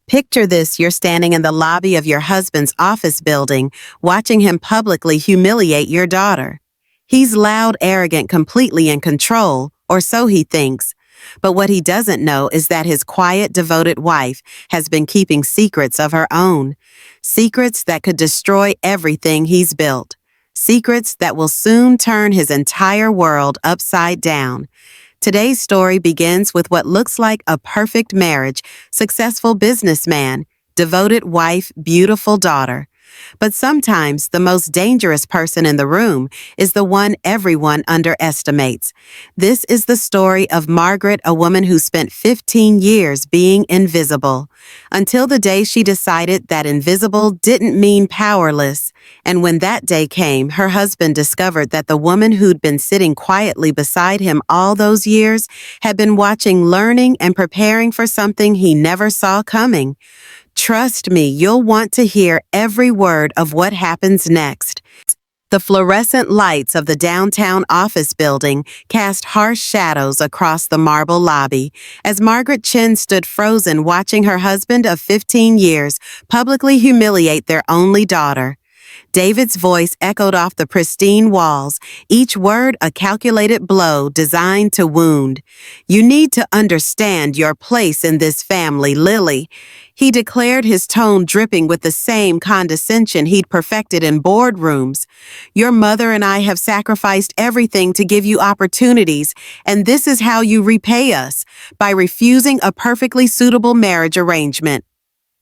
Picture this: you're standing in the lobby of your husband's office building, watching him publicly humiliate your daughter. He's loud, arrogant, completely in control, or so he thinks. But what he doesn't know is that his quiet, devoted wife has been keeping secrets of her own. Secrets that could destroy everything he's built. Secrets that will soon turn his entire world upside down. Today's story begins with what looks like a perfect marriage, successful businessman, devoted wife, beautiful daughter. But sometimes the most dangerous person in the room is the one everyone underestimates. This is the story of Margaret, a woman who spent 15 years being invisible, until the day she decided that invisible didn't mean powerless. And when that day came, her husband discovered that the woman who'd been sitting quietly beside him all those years had been watching, learning, and preparing for something he never saw coming. Trust me, you'll want to hear every word of what happens next. The fluorescent lights of the downtown office building cast harsh shadows across the marble lobby as Margaret Chin stood frozen, watching her husband of 15 years publicly humiliate their only daughter. David's voice echoed off the pristine walls, each word a calculated blow designed to wound. "You need to understand your place in this family, Lily," he declared, his tone dripping with the same condescension he'd perfected in boardrooms. "Your mother and I have sacrificed everything to give you opportunities, and this is how you repay us, by refusing a perfectly suitable marriage arrangement."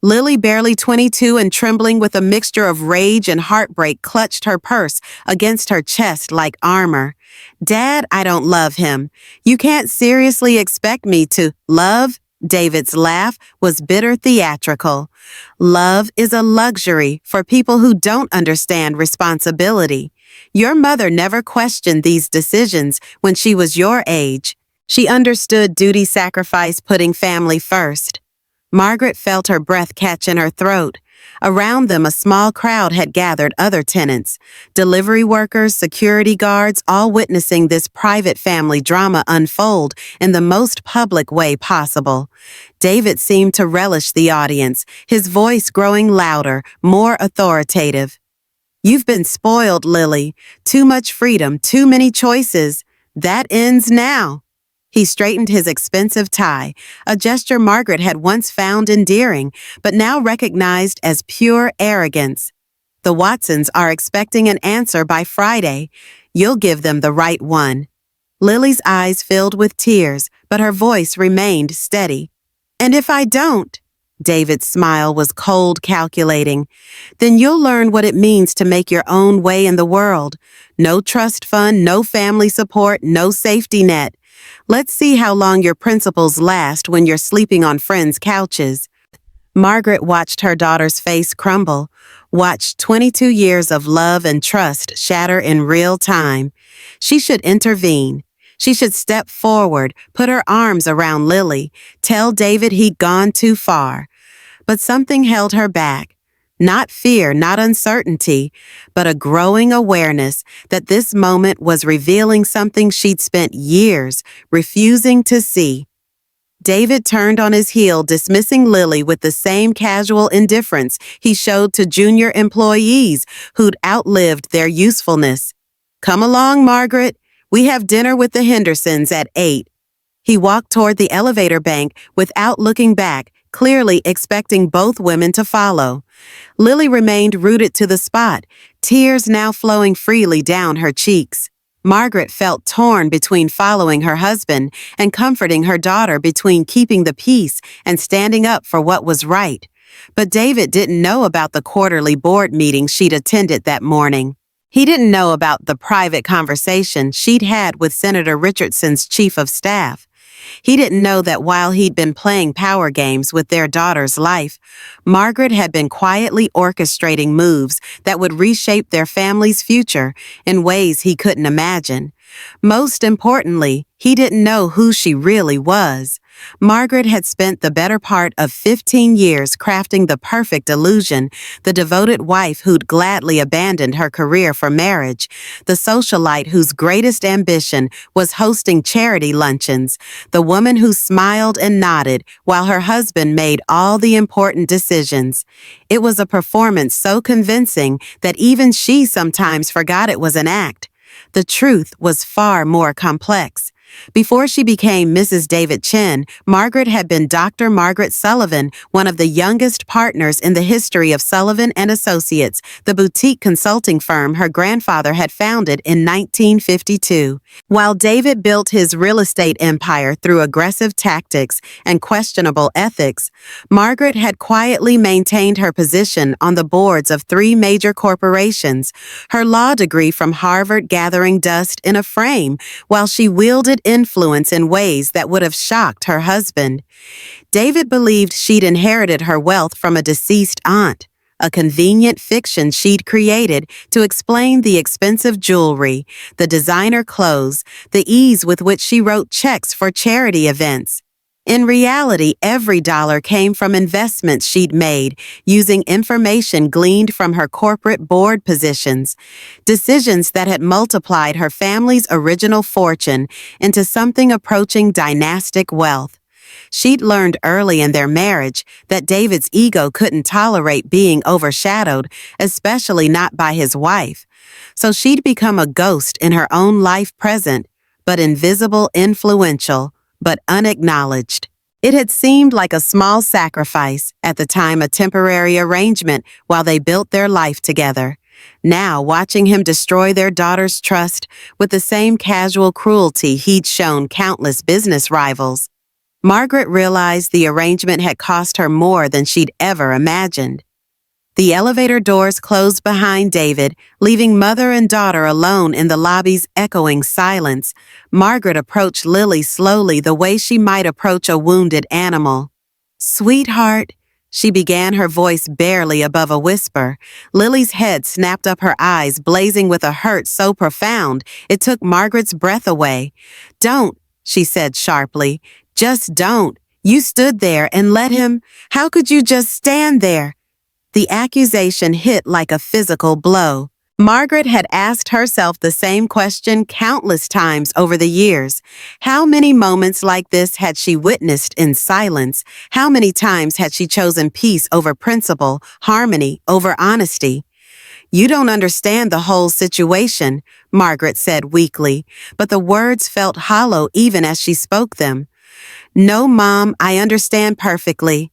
Lily, barely 22 and trembling with a mixture of rage and heartbreak, clutched her purse against her chest like armor. "Dad, I don't love him. You can't seriously expect me to love?" David's laugh was bitter, theatrical. "Love is a luxury for people who don't understand responsibility. Your mother never questioned these decisions when she was your age. She understood duty, sacrifice, putting family first." Margaret felt her breath catch in her throat. Around them, a small crowd had gathered, other tenants, delivery workers, security guards, all witnessing this private family drama unfold in the most public way possible. David seemed to relish the audience, his voice growing louder, more authoritative. "You've been spoiled, Lily. Too much freedom, too many choices. That ends now." He straightened his expensive tie, a gesture Margaret had once found endearing, but now recognized as pure arrogance. "The Watsons are expecting an answer by Friday. You'll give them the right one." Lily's eyes filled with tears, but her voice remained steady. "And if I don't?" David's smile was cold, calculating. "Then you'll learn what it means to make your own way in the world. No trust fund, no family support, no safety net. Let's see how long your principles last when you're sleeping on friends' couches." Margaret watched her daughter's face crumble, watched 22 years of love and trust shatter in real time. She should intervene. She should step forward, put her arms around Lily, tell David he'd gone too far. But something held her back. Not fear, not uncertainty, but a growing awareness that this moment was revealing something she'd spent years refusing to see. David turned on his heel, dismissing Lily with the same casual indifference he showed to junior employees who'd outlived their usefulness. "Come along, Margaret. We have dinner with the Hendersons at 8. He walked toward the elevator bank without looking back, clearly expecting both women to follow. Lily remained rooted to the spot, tears now flowing freely down her cheeks. Margaret felt torn between following her husband and comforting her daughter, between keeping the peace and standing up for what was right. But David didn't know about the quarterly board meeting she'd attended that morning. He didn't know about the private conversation she'd had with Senator Richardson's chief of staff. He didn't know that while he'd been playing power games with their daughter's life, Margaret had been quietly orchestrating moves that would reshape their family's future in ways he couldn't imagine. Most importantly, he didn't know who she really was. Margaret had spent the better part of 15 years crafting the perfect illusion, the devoted wife who'd gladly abandoned her career for marriage, the socialite whose greatest ambition was hosting charity luncheons, the woman who smiled and nodded while her husband made all the important decisions. It was a performance so convincing that even she sometimes forgot it was an act. The truth was far more complex. Before she became Mrs. David Chin, Margaret had been Dr. Margaret Sullivan, one of the youngest partners in the history of Sullivan and Associates, the boutique consulting firm her grandfather had founded in 1952. While David built his real estate empire through aggressive tactics and questionable ethics, Margaret had quietly maintained her position on the boards of 3 major corporations, her law degree from Harvard gathering dust in a frame, while she wielded influence in ways that would have shocked her husband. David believed she'd inherited her wealth from a deceased aunt, a convenient fiction she'd created to explain the expensive jewelry, the designer clothes, the ease with which she wrote checks for charity events. In reality, every dollar came from investments she'd made using information gleaned from her corporate board positions, decisions that had multiplied her family's original fortune into something approaching dynastic wealth. She'd learned early in their marriage that David's ego couldn't tolerate being overshadowed, especially not by his wife. So she'd become a ghost in her own life present, but invisible, influential, but unacknowledged. It had seemed like a small sacrifice, at the time a temporary arrangement while they built their life together. Now, watching him destroy their daughter's trust with the same casual cruelty he'd shown countless business rivals, Margaret realized the arrangement had cost her more than she'd ever imagined. The elevator doors closed behind David, leaving mother and daughter alone in the lobby's echoing silence. Margaret approached Lily slowly, the way she might approach a wounded animal. "Sweetheart," she began, her voice barely above a whisper. Lily's head snapped up, her eyes blazing with a hurt so profound it took Margaret's breath away. "Don't," she said sharply. "Just don't. You stood there and let him. How could you just stand there?" The accusation hit like a physical blow. Margaret had asked herself the same question countless times over the years. How many moments like this had she witnessed in silence? How many times had she chosen peace over principle, harmony over honesty? "You don't understand the whole situation," Margaret said weakly, but the words felt hollow even as she spoke them. "No, Mom, I understand perfectly."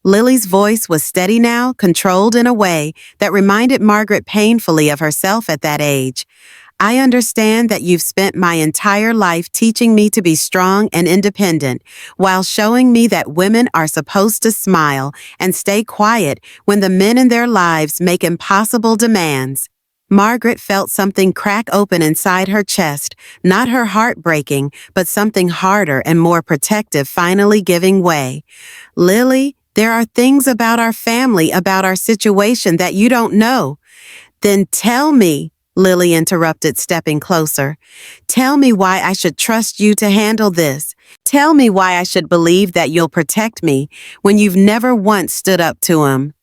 Lily's voice was steady now, controlled in a way that reminded Margaret painfully of herself at that age. "I understand that you've spent my entire life teaching me to be strong and independent, while showing me that women are supposed to smile and stay quiet when the men in their lives make impossible demands." Margaret felt something crack open inside her chest, not her heart breaking, but something harder and more protective finally giving way. "Lily, there are things about our family, about our situation that you don't know." "Then tell me," Lily interrupted, stepping closer. "Tell me why I should trust you to handle this. Tell me why I should believe that you'll protect me when you've never once stood up to him."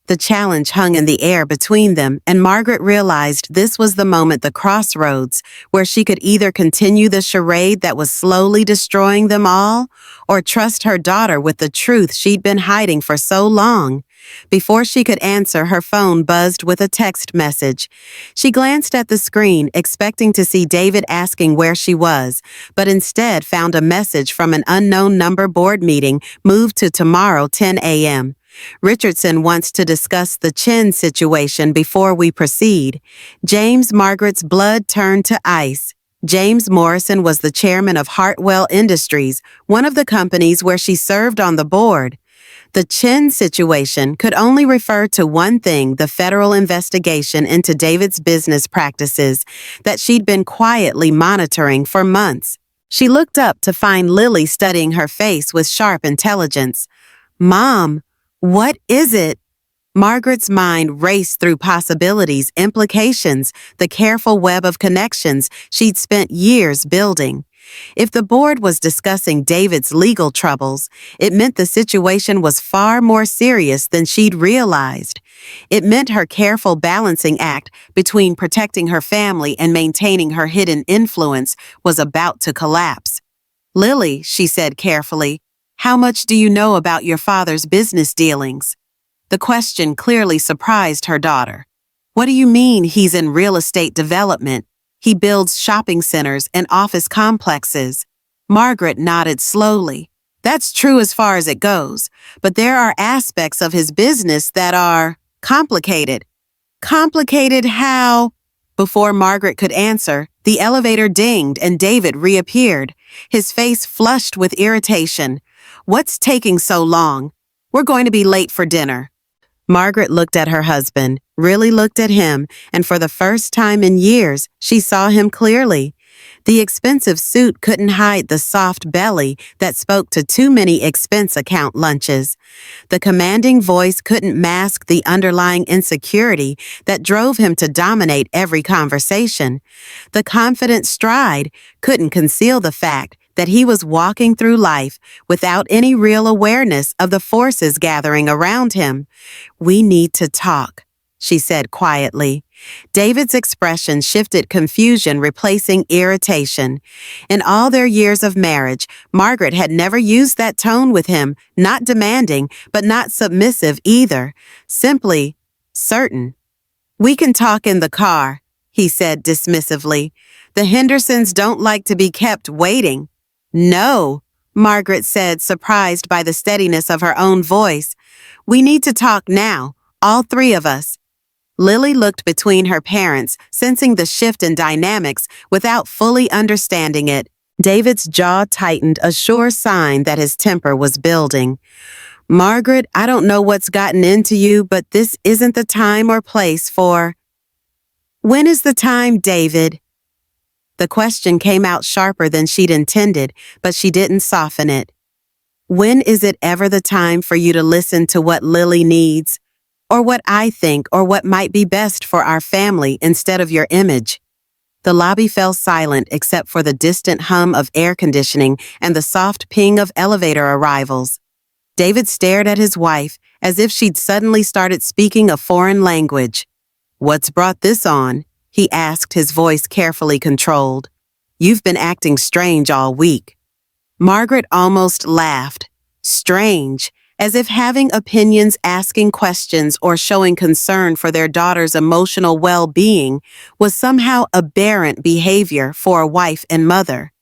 The challenge hung in the air between them, and Margaret realized this was the moment, the crossroads, where she could either continue the charade that was slowly destroying them all, or trust her daughter with the truth she'd been hiding for so long. Before she could answer, her phone buzzed with a text message. She glanced at the screen, expecting to see David asking where she was, but instead found a message from an unknown number: board meeting moved to tomorrow 10 a.m. Richardson wants to discuss the Chin situation before we proceed. James. Margaret's blood turned to ice. James Morrison was the chairman of Hartwell Industries, one of the companies where she served on the board. The Chin situation could only refer to one thing: the federal investigation into David's business practices that she'd been quietly monitoring for months. She looked up to find Lily studying her face with sharp intelligence. "Mom, what is it?" Margaret's mind raced through possibilities, implications, the careful web of connections she'd spent years building. If the board was discussing David's legal troubles, it meant the situation was far more serious than she'd realized. It meant her careful balancing act between protecting her family and maintaining her hidden influence was about to collapse. "Lily," she said carefully, "how much do you know about your father's business dealings?" The question clearly surprised her daughter. "What do you mean he's in real estate development? He builds shopping centers and office complexes." Margaret nodded slowly. "That's true as far as it goes, but there are aspects of his business that are complicated." "Complicated how?" Before Margaret could answer, the elevator dinged and David reappeared, his face flushed with irritation. "What's taking so long? We're going to be late for dinner." Margaret looked at her husband, really looked at him, and for the first time in years, she saw him clearly. The expensive suit couldn't hide the soft belly that spoke to too many expense account lunches. The commanding voice couldn't mask the underlying insecurity that drove him to dominate every conversation. The confident stride couldn't conceal the fact that he was walking through life without any real awareness of the forces gathering around him. "We need to talk," she said quietly. David's expression shifted, confusion replacing irritation. In all their years of marriage, Margaret had never used that tone with him, not demanding, but not submissive either, simply certain. "We can talk in the car," he said dismissively. "The Hendersons don't like to be kept waiting." "No," Margaret said, surprised by the steadiness of her own voice. "We need to talk now, all three of us." Lily looked between her parents, sensing the shift in dynamics without fully understanding it. David's jaw tightened, a sure sign that his temper was building. "Margaret, I don't know what's gotten into you, but this isn't the time or place for—" "When is the time, David?" The question came out sharper than she'd intended, but she didn't soften it. "When is it ever the time for you to listen to what Lily needs? Or what I think, or what might be best for our family instead of your image?" The lobby fell silent except for the distant hum of air conditioning and the soft ping of elevator arrivals. David stared at his wife as if she'd suddenly started speaking a foreign language. "What's brought this on?" he asked, his voice carefully controlled. "You've been acting strange all week." Margaret almost laughed. Strange, as if having opinions, asking questions, or showing concern for their daughter's emotional well-being was somehow aberrant behavior for a wife and mother.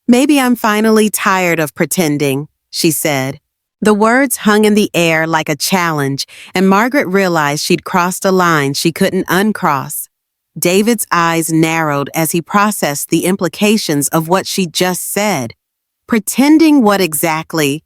"Maybe I'm finally tired of pretending," she said. The words hung in the air like a challenge, and Margaret realized she'd crossed a line she couldn't uncross. David's eyes narrowed as he processed the implications of what she just said. Pretending what exactly?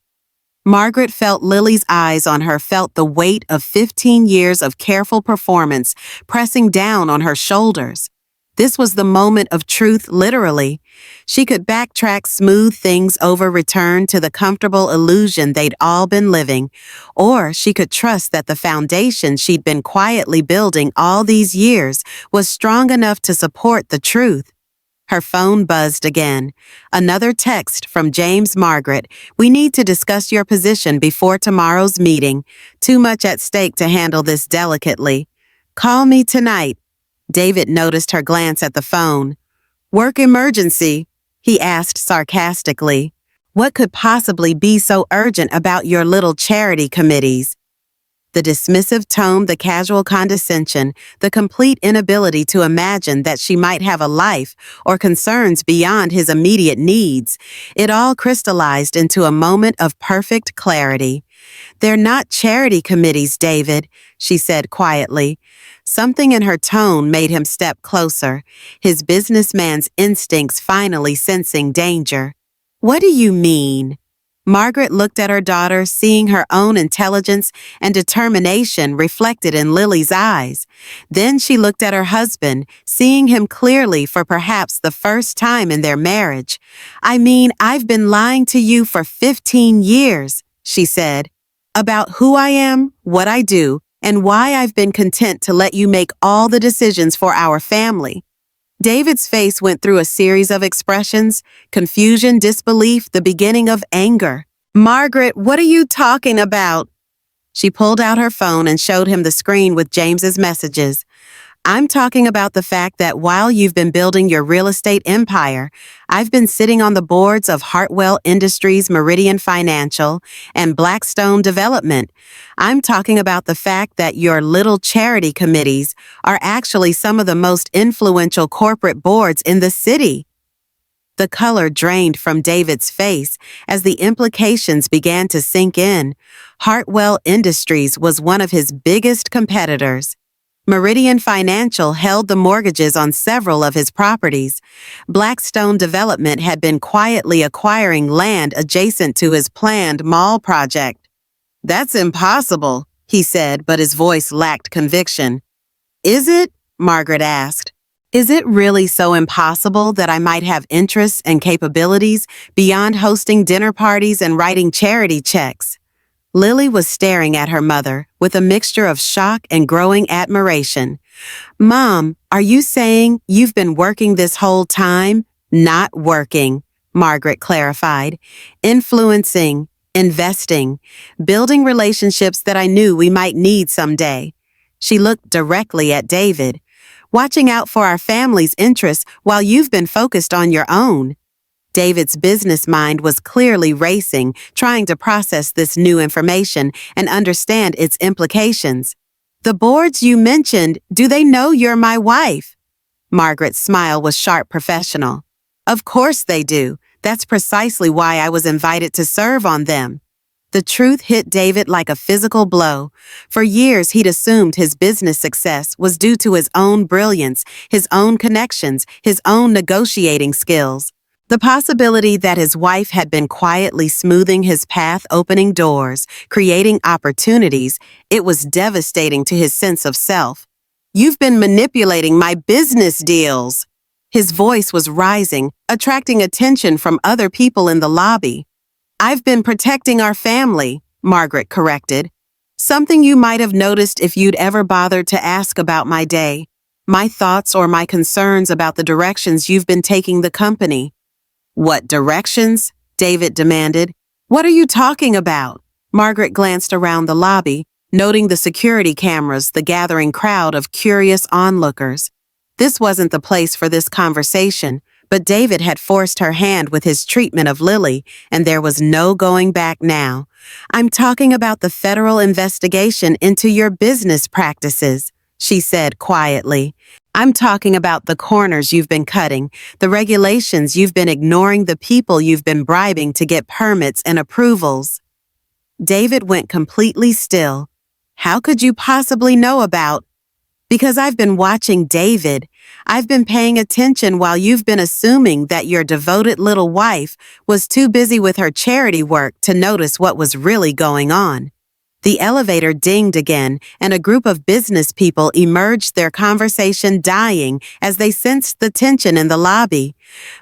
Margaret felt Lily's eyes on her, felt the weight of 15 years of careful performance pressing down on her shoulders. This was the moment of truth, literally. She could backtrack, smooth things over, return to the comfortable illusion they'd all been living, or she could trust that the foundation she'd been quietly building all these years was strong enough to support the truth. Her phone buzzed again. Another text from James. "Margaret, we need to discuss your position before tomorrow's meeting. Too much at stake to handle this delicately. Call me tonight." David noticed her glance at the phone. "Work emergency?" he asked sarcastically. "What could possibly be so urgent about your little charity committees?" The dismissive tone, the casual condescension, the complete inability to imagine that she might have a life or concerns beyond his immediate needs, it all crystallized into a moment of perfect clarity. "They're not charity committees, David," she said quietly. Something in her tone made him step closer, his businessman's instincts finally sensing danger. "What do you mean?" Margaret looked at her daughter, seeing her own intelligence and determination reflected in Lily's eyes. Then she looked at her husband, seeing him clearly for perhaps the first time in their marriage. "I mean, I've been lying to you for 15 years, she said, "about who I am, what I do, and why I've been content to let you make all the decisions for our family." David's face went through a series of expressions: confusion, disbelief, the beginning of anger. "Margaret, what are you talking about?" She pulled out her phone and showed him the screen with James's messages. "I'm talking about the fact that while you've been building your real estate empire, I've been sitting on the boards of Hartwell Industries, Meridian Financial, and Blackstone Development. I'm talking about the fact that your little charity committees are actually some of the most influential corporate boards in the city." The color drained from David's face as the implications began to sink in. Hartwell Industries was one of his biggest competitors. Meridian Financial held the mortgages on several of his properties. Blackstone Development had been quietly acquiring land adjacent to his planned mall project. "That's impossible," he said, but his voice lacked conviction. "Is it?" Margaret asked. "Is it really so impossible that I might have interests and capabilities beyond hosting dinner parties and writing charity checks?" Lily was staring at her mother with a mixture of shock and growing admiration. "Mom, are you saying you've been working this whole time?" "Not working," Margaret clarified. "Influencing, investing, building relationships that I knew we might need someday." She looked directly at David. "Watching out for our family's interests while you've been focused on your own." David's business mind was clearly racing, trying to process this new information and understand its implications. "The boards you mentioned, do they know you're my wife?" Margaret's smile was sharp professional. "Of course they do. That's precisely why I was invited to serve on them." The truth hit David like a physical blow. For years, he'd assumed his business success was due to his own brilliance, his own connections, his own negotiating skills. The possibility that his wife had been quietly smoothing his path, opening doors, creating opportunities, it was devastating to his sense of self. "You've been manipulating my business deals." His voice was rising, attracting attention from other people in the lobby. "I've been protecting our family," Margaret corrected. "Something you might have noticed if you'd ever bothered to ask about my day, my thoughts or my concerns about the directions you've been taking the company." "What directions?" David demanded. "What are you talking about?" Margaret glanced around the lobby, noting the security cameras, the gathering crowd of curious onlookers. This wasn't the place for this conversation, but David had forced her hand with his treatment of Lily, and there was no going back now. "I'm talking about the federal investigation into your business practices," she said quietly. "I'm talking about the corners you've been cutting, the regulations you've been ignoring, the people you've been bribing to get permits and approvals." David went completely still. "How could you possibly know about?" "Because I've been watching David. I've been paying attention while you've been assuming that your devoted little wife was too busy with her charity work to notice what was really going on." The elevator dinged again, and a group of business people emerged, their conversation dying as they sensed the tension in the lobby.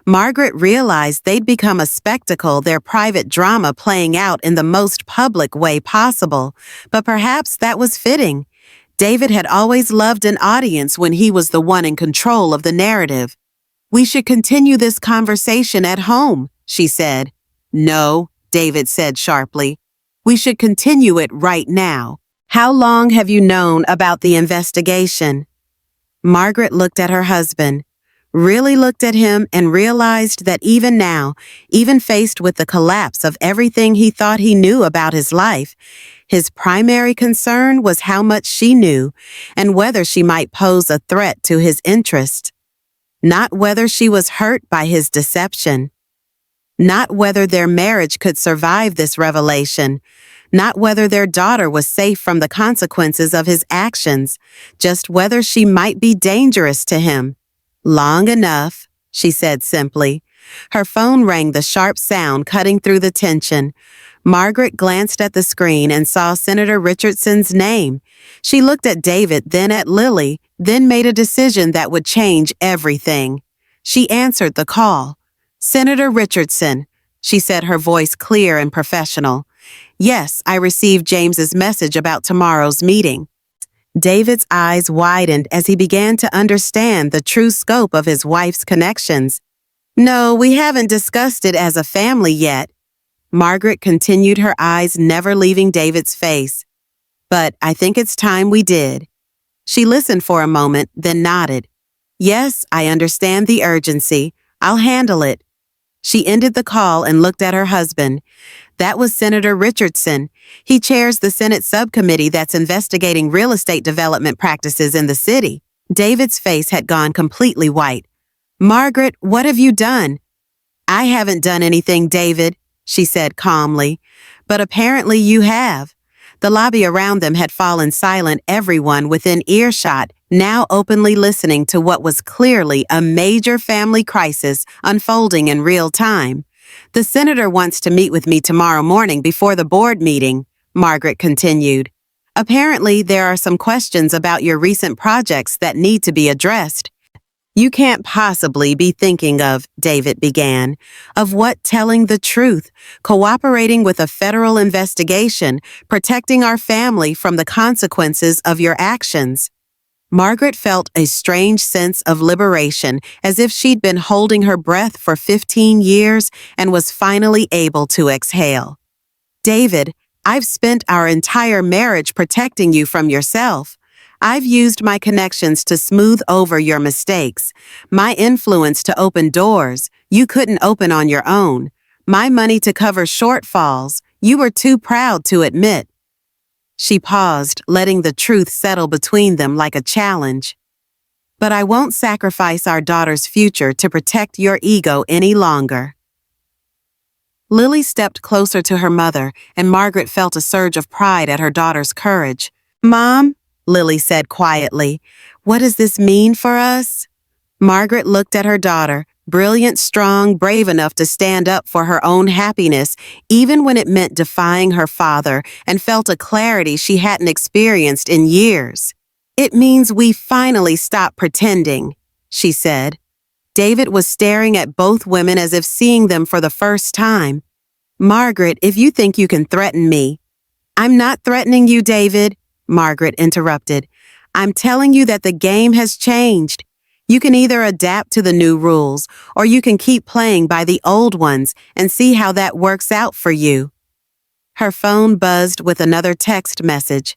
Margaret realized they'd become a spectacle, their private drama playing out in the most public way possible, but perhaps that was fitting. David had always loved an audience when he was the one in control of the narrative. "We should continue this conversation at home," she said. "No," David said sharply. "We should continue it right now. How long have you known about the investigation?" Margaret looked at her husband, really looked at him, and realized that even now, even faced with the collapse of everything he thought he knew about his life, his primary concern was how much she knew and whether she might pose a threat to his interest. Not whether she was hurt by his deception. Not whether their marriage could survive this revelation. Not whether their daughter was safe from the consequences of his actions. Just whether she might be dangerous to him. "Long enough," she said simply. Her phone rang, the sharp sound cutting through the tension. Margaret glanced at the screen and saw Senator Richardson's name. She looked at David, then at Lily, then made a decision that would change everything. She answered the call. "Senator Richardson," she said, her voice clear and professional. "Yes, I received James's message about tomorrow's meeting." David's eyes widened as he began to understand the true scope of his wife's connections. No, we haven't discussed it as a family yet. Margaret continued, her eyes never leaving David's face. But I think it's time we did. She listened for a moment, then nodded. Yes, I understand the urgency. I'll handle it. She ended the call and looked at her husband. That was Senator Richardson. He chairs the Senate subcommittee that's investigating real estate development practices in the city. David's face had gone completely white. Margaret, what have you done? I haven't done anything, David, she said calmly. But apparently you have. The lobby around them had fallen silent, everyone within earshot, now openly listening to what was clearly a major family crisis unfolding in real time. The senator wants to meet with me tomorrow morning before the board meeting, Margaret continued. Apparently, there are some questions about your recent projects that need to be addressed. You can't possibly be thinking of, David began, of what telling the truth, cooperating with a federal investigation, protecting our family from the consequences of your actions. Margaret felt a strange sense of liberation, as if she'd been holding her breath for 15 years and was finally able to exhale. David, I've spent our entire marriage protecting you from yourself. I've used my connections to smooth over your mistakes, my influence to open doors you couldn't open on your own, my money to cover shortfalls you were too proud to admit. She paused, letting the truth settle between them like a challenge. But I won't sacrifice our daughter's future to protect your ego any longer. Lily stepped closer to her mother, and Margaret felt a surge of pride at her daughter's courage. Mom, Lily said quietly, what does this mean for us? Margaret looked at her daughter, brilliant, strong, brave enough to stand up for her own happiness, even when it meant defying her father, and felt a clarity she hadn't experienced in years. It means we finally stop pretending, she said. David was staring at both women as if seeing them for the first time. Margaret, if you think you can threaten me. I'm not threatening you, David, Margaret interrupted. I'm telling you that the game has changed. You can either adapt to the new rules, or you can keep playing by the old ones and see how that works out for you. Her phone buzzed with another text message.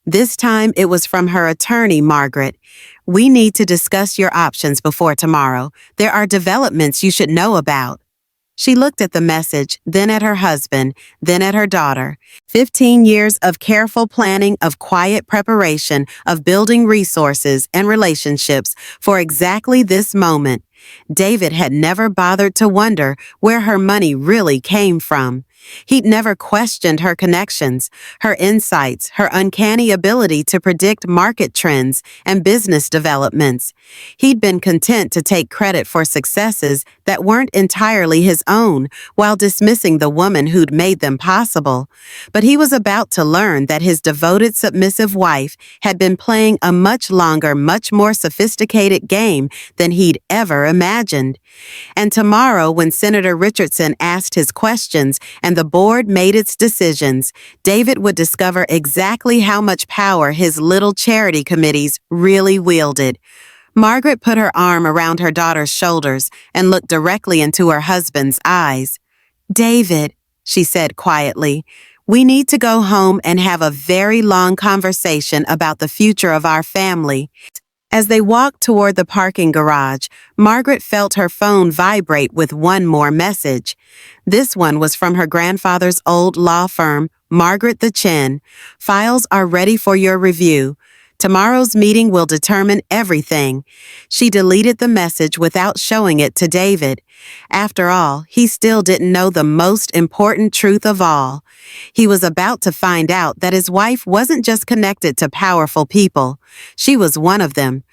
This time it was from her attorney, Margaret. We need to discuss your options before tomorrow. There are developments you should know about. She looked at the message, then at her husband, then at her daughter. 15 years of careful planning, of quiet preparation, of building resources and relationships for exactly this moment. David had never bothered to wonder where her money really came from. He'd never questioned her connections, her insights, her uncanny ability to predict market trends and business developments. He'd been content to take credit for successes that weren't entirely his own, while dismissing the woman who'd made them possible. But he was about to learn that his devoted, submissive wife had been playing a much longer, much more sophisticated game than he'd ever imagined. And tomorrow, when Senator Richardson asked his questions and the board made its decisions, David would discover exactly how much power his little charity committees really wielded. Margaret put her arm around her daughter's shoulders and looked directly into her husband's eyes. David, she said quietly, we need to go home and have a very long conversation about the future of our family. As they walked toward the parking garage, Margaret felt her phone vibrate with one more message. This one was from her grandfather's old law firm, Margaret the Chin. Files are ready for your review. Tomorrow's meeting will determine everything. She deleted the message without showing it to David. After all, he still didn't know the most important truth of all. He was about to find out that his wife wasn't just connected to powerful people. She was one of them.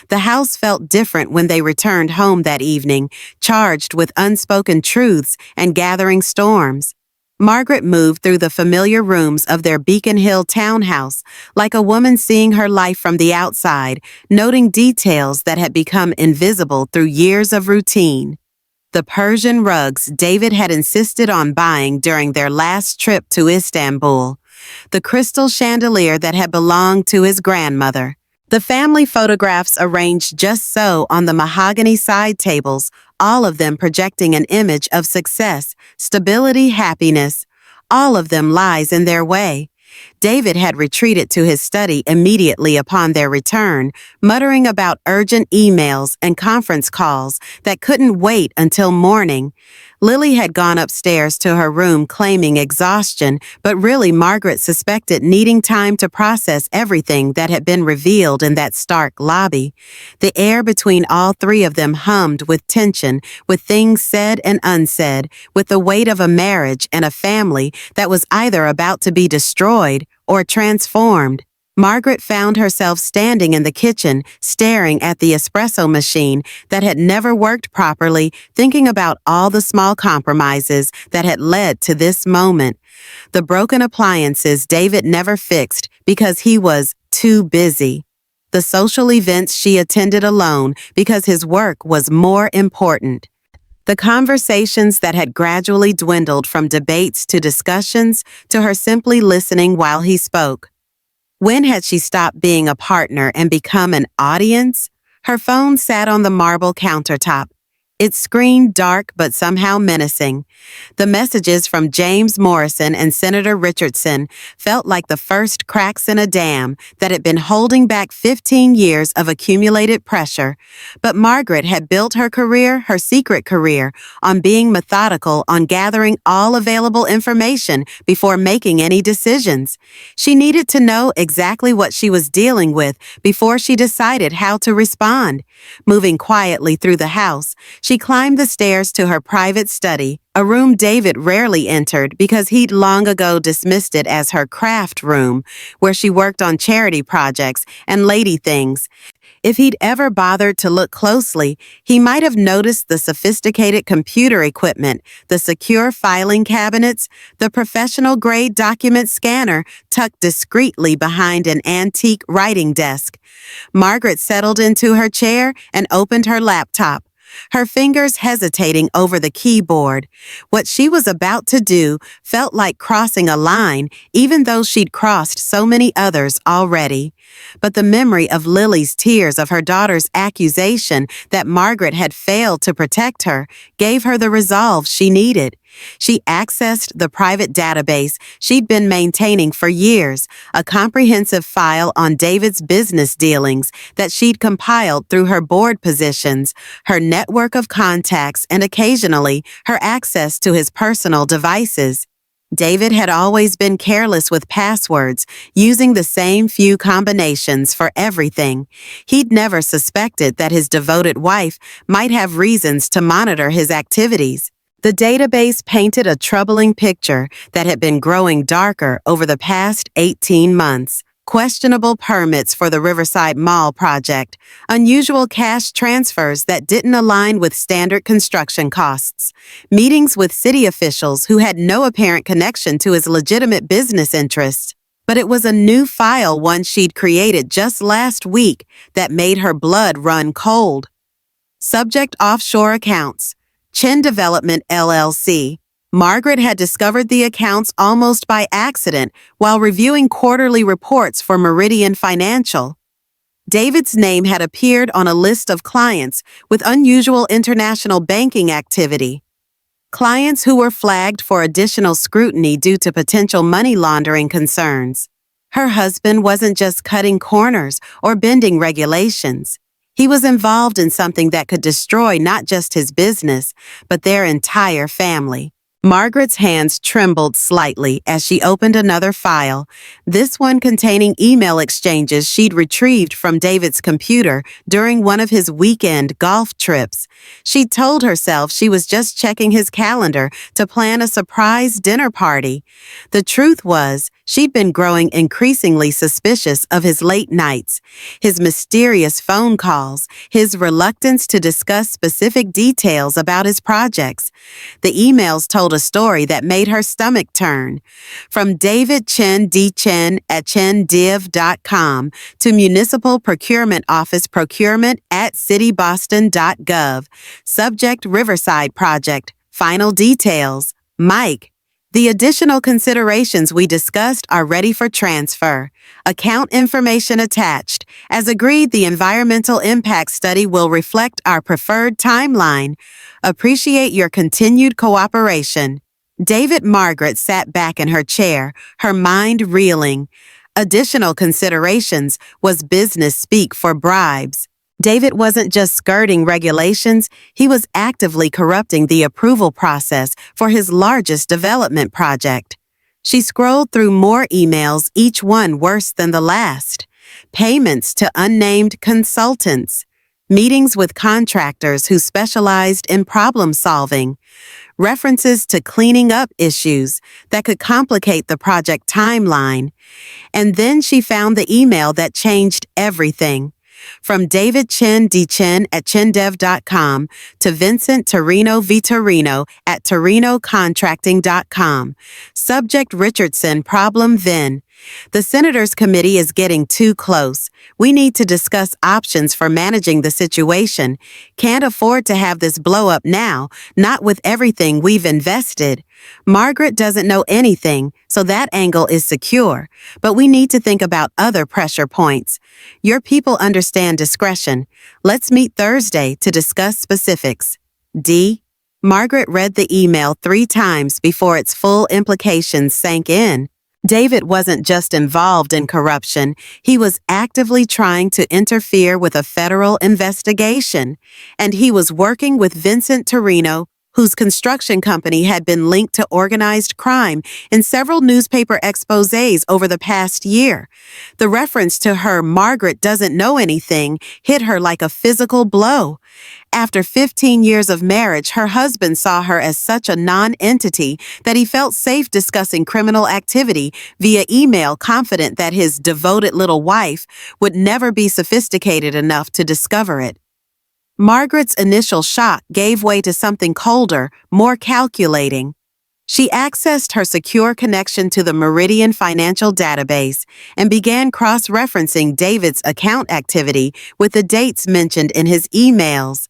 The house felt different when they returned home that evening, charged with unspoken truths and gathering storms. Margaret moved through the familiar rooms of their Beacon Hill townhouse, like a woman seeing her life from the outside, noting details that had become invisible through years of routine. The Persian rugs David had insisted on buying during their last trip to Istanbul. the crystal chandelier that had belonged to his grandmother. The family photographs arranged just so on the mahogany side tables, all of them projecting an image of success, stability, happiness. All of them lies in their way. David had retreated to his study immediately upon their return, muttering about urgent emails and conference calls that couldn't wait until morning. Lily had gone upstairs to her room claiming exhaustion, but really Margaret suspected needing time to process everything that had been revealed in that stark lobby. The air between all three of them hummed with tension, with things said and unsaid, with the weight of a marriage and a family that was either about to be destroyed or transformed. Margaret found herself standing in the kitchen, staring at the espresso machine that had never worked properly, thinking about all the small compromises that had led to this moment. The broken appliances David never fixed because he was too busy. The social events she attended alone because his work was more important. The conversations that had gradually dwindled from debates to discussions to her simply listening while he spoke. When had she stopped being a partner and become an audience? Her phone sat on the marble countertop. Its screen dark but somehow menacing. The messages from James Morrison and Senator Richardson felt like the first cracks in a dam that had been holding back 15 years of accumulated pressure. But Margaret had built her career, her secret career, on being methodical, on gathering all available information before making any decisions. She needed to know exactly what she was dealing with before she decided how to respond. Moving quietly through the house, she climbed the stairs to her private study, a room David rarely entered because he'd long ago dismissed it as her craft room, where she worked on charity projects and lady things. If he'd ever bothered to look closely, he might have noticed the sophisticated computer equipment, the secure filing cabinets, the professional-grade document scanner tucked discreetly behind an antique writing desk. Margaret settled into her chair and opened her laptop, her fingers hesitating over the keyboard. What she was about to do felt like crossing a line, even though she'd crossed so many others already. But the memory of Lily's tears, of her daughter's accusation that Margaret had failed to protect her, gave her the resolve she needed. She accessed the private database she'd been maintaining for years, a comprehensive file on David's business dealings that she'd compiled through her board positions, her network of contacts, and occasionally her access to his personal devices. David had always been careless with passwords, using the same few combinations for everything. He'd never suspected that his devoted wife might have reasons to monitor his activities. The database painted a troubling picture that had been growing darker over the past 18 months. Questionable permits for the Riverside Mall project, unusual cash transfers that didn't align with standard construction costs, meetings with city officials who had no apparent connection to his legitimate business interests. But it was a new file, one she'd created just last week, that made her blood run cold. Subject: offshore accounts. Chin Development LLC. Margaret had discovered the accounts almost by accident while reviewing quarterly reports for Meridian Financial. David's name had appeared on a list of clients with unusual international banking activity. Clients who were flagged for additional scrutiny due to potential money laundering concerns. Her husband wasn't just cutting corners or bending regulations. He was involved in something that could destroy not just his business, but their entire family. Margaret's hands trembled slightly as she opened another file, this one containing email exchanges she'd retrieved from David's computer during one of his weekend golf trips. She'd told herself she was just checking his calendar to plan a surprise dinner party. The truth was, she'd been growing increasingly suspicious of his late nights, his mysterious phone calls, his reluctance to discuss specific details about his projects. The emails told a story that made her stomach turn. From David Chen D. Chen at chendiv.com to Municipal Procurement Office procurement at cityboston.gov. Subject: Riverside Project. Final details: Mike. The additional considerations we discussed are ready for transfer. Account information attached. As agreed, the environmental impact study will reflect our preferred timeline. Appreciate your continued cooperation. Margaret sat back in her chair, her mind reeling. Additional considerations was business speak for bribes. David wasn't just skirting regulations, he was actively corrupting the approval process for his largest development project. She scrolled through more emails, each one worse than the last. Payments to unnamed consultants. Meetings with contractors who specialized in problem solving. References to cleaning up issues that could complicate the project timeline. And then she found the email that changed everything. From David Chen DChen at chendev.com to Vincent Torino Vitorino at torinocontracting.com. Subject Richardson problem then. The Senators Committee is getting too close. We need to discuss options for managing the situation. Can't afford to have this blow up now, not with everything we've invested. Margaret doesn't know anything, so that angle is secure. But we need to think about other pressure points. Your people understand discretion. Let's meet Thursday to discuss specifics. D. Margaret read the email 3 times before its full implications sank in. David wasn't just involved in corruption, he was actively trying to interfere with a federal investigation. And he was working with Vincent Torino, whose construction company had been linked to organized crime in several newspaper exposés over the past year. The reference to her "Margaret doesn't know anything" hit her like a physical blow. After 15 years of marriage, her husband saw her as such a non-entity that he felt safe discussing criminal activity via email, confident that his devoted little wife would never be sophisticated enough to discover it. Margaret's initial shock gave way to something colder, more calculating. She accessed her secure connection to the Meridian financial database and began cross-referencing David's account activity with the dates mentioned in his emails.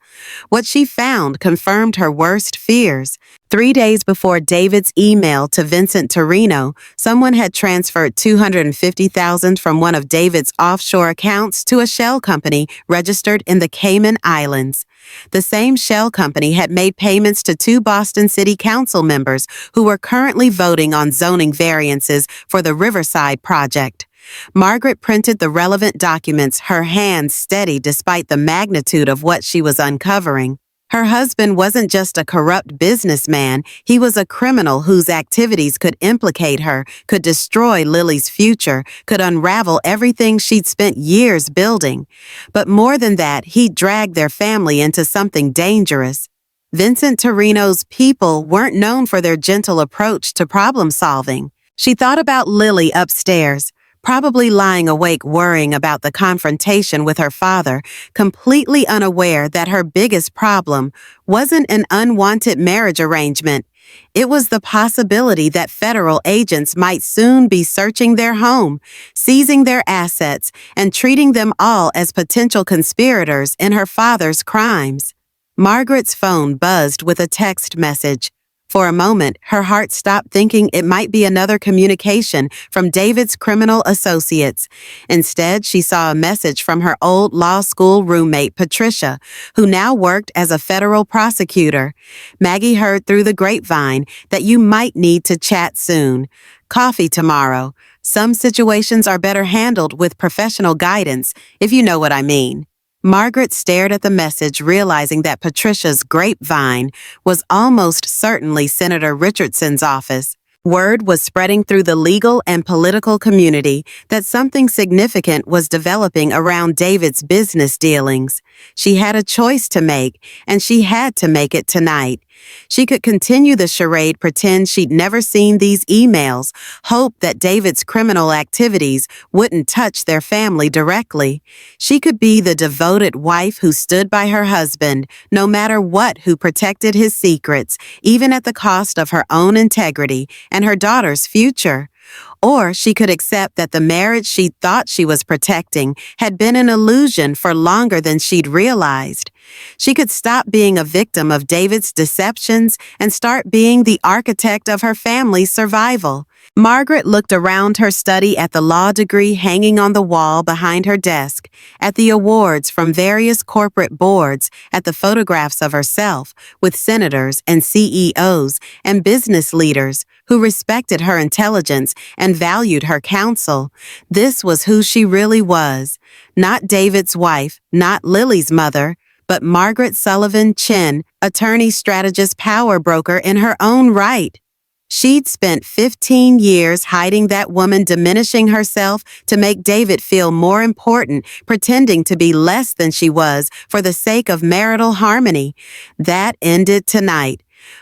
What she found confirmed her worst fears. 3 days before David's email to Vincent Torino, someone had transferred $250,000 from one of David's offshore accounts to a shell company registered in the Cayman Islands. The same shell company had made payments to 2 Boston City Council members who were currently voting on zoning variances for the Riverside project. Margaret printed the relevant documents, her hands steady despite the magnitude of what she was uncovering. Her husband wasn't just a corrupt businessman, he was a criminal whose activities could implicate her, could destroy Lily's future, could unravel everything she'd spent years building. But more than that, he'd dragged their family into something dangerous. Vincent Torino's people weren't known for their gentle approach to problem solving. She thought about Lily upstairs, probably lying awake worrying about the confrontation with her father, completely unaware that her biggest problem wasn't an unwanted marriage arrangement. It was the possibility that federal agents might soon be searching their home, seizing their assets, and treating them all as potential conspirators in her father's crimes. Margaret's phone buzzed with a text message. For a moment, her heart stopped, thinking it might be another communication from David's criminal associates. Instead, she saw a message from her old law school roommate, Patricia, who now worked as a federal prosecutor. Maggie heard through the grapevine that you might need to chat soon. Coffee tomorrow. Some situations are better handled with professional guidance, if you know what I mean. Margaret stared at the message, realizing that Patricia's grapevine was almost certainly Senator Richardson's office. Word was spreading through the legal and political community that something significant was developing around David's business dealings. She had a choice to make, and she had to make it tonight. She could continue the charade, pretend she'd never seen these emails, hope that David's criminal activities wouldn't touch their family directly. She could be the devoted wife who stood by her husband, no matter what, who protected his secrets, even at the cost of her own integrity and her daughter's future. Or she could accept that the marriage she thought she was protecting had been an illusion for longer than she'd realized. She could stop being a victim of David's deceptions and start being the architect of her family's survival. Margaret looked around her study at the law degree hanging on the wall behind her desk, at the awards from various corporate boards, at the photographs of herself with senators and CEOs and business leaders who respected her intelligence and valued her counsel. This was who she really was. Not David's wife, not Lily's mother, but Margaret Sullivan Chin, attorney, strategist, power broker in her own right. She'd spent 15 years hiding that woman, diminishing herself to make David feel more important, pretending to be less than she was for the sake of marital harmony. That ended tonight.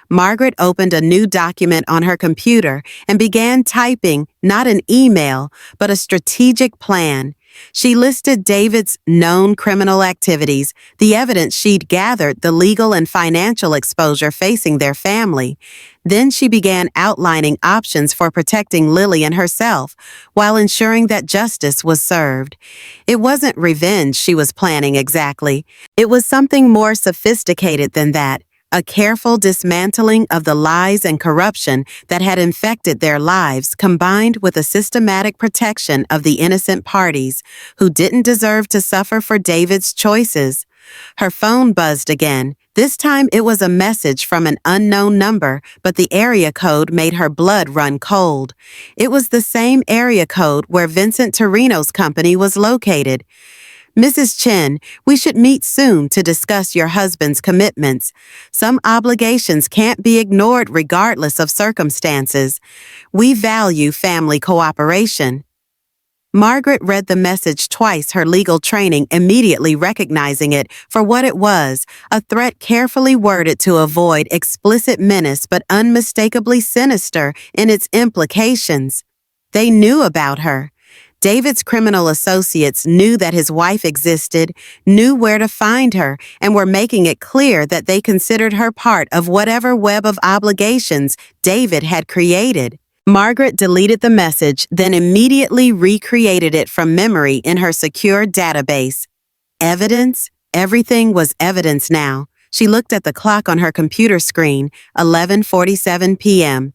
Margaret opened a new document on her computer and began typing not an email, but a strategic plan. She listed David's known criminal activities, the evidence she'd gathered, the legal and financial exposure facing their family. Then she began outlining options for protecting Lily and herself, while ensuring that justice was served. It wasn't revenge she was planning exactly. It was something more sophisticated than that. A careful dismantling of the lies and corruption that had infected their lives, combined with a systematic protection of the innocent parties who didn't deserve to suffer for David's choices. Her phone buzzed again. This time it was a message from an unknown number, but the area code made her blood run cold. It was the same area code where Vincent Torino's company was located. Mrs. Chen, we should meet soon to discuss your husband's commitments. Some obligations can't be ignored regardless of circumstances. We value family cooperation. Margaret read the message twice, her legal training immediately recognizing it for what it was, a threat carefully worded to avoid explicit menace but unmistakably sinister in its implications. They knew about her. David's criminal associates knew that his wife existed, knew where to find her, and were making it clear that they considered her part of whatever web of obligations David had created. Margaret deleted the message, then immediately recreated it from memory in her secure database. Evidence? Everything was evidence now. She looked at the clock on her computer screen, 11:47 p.m.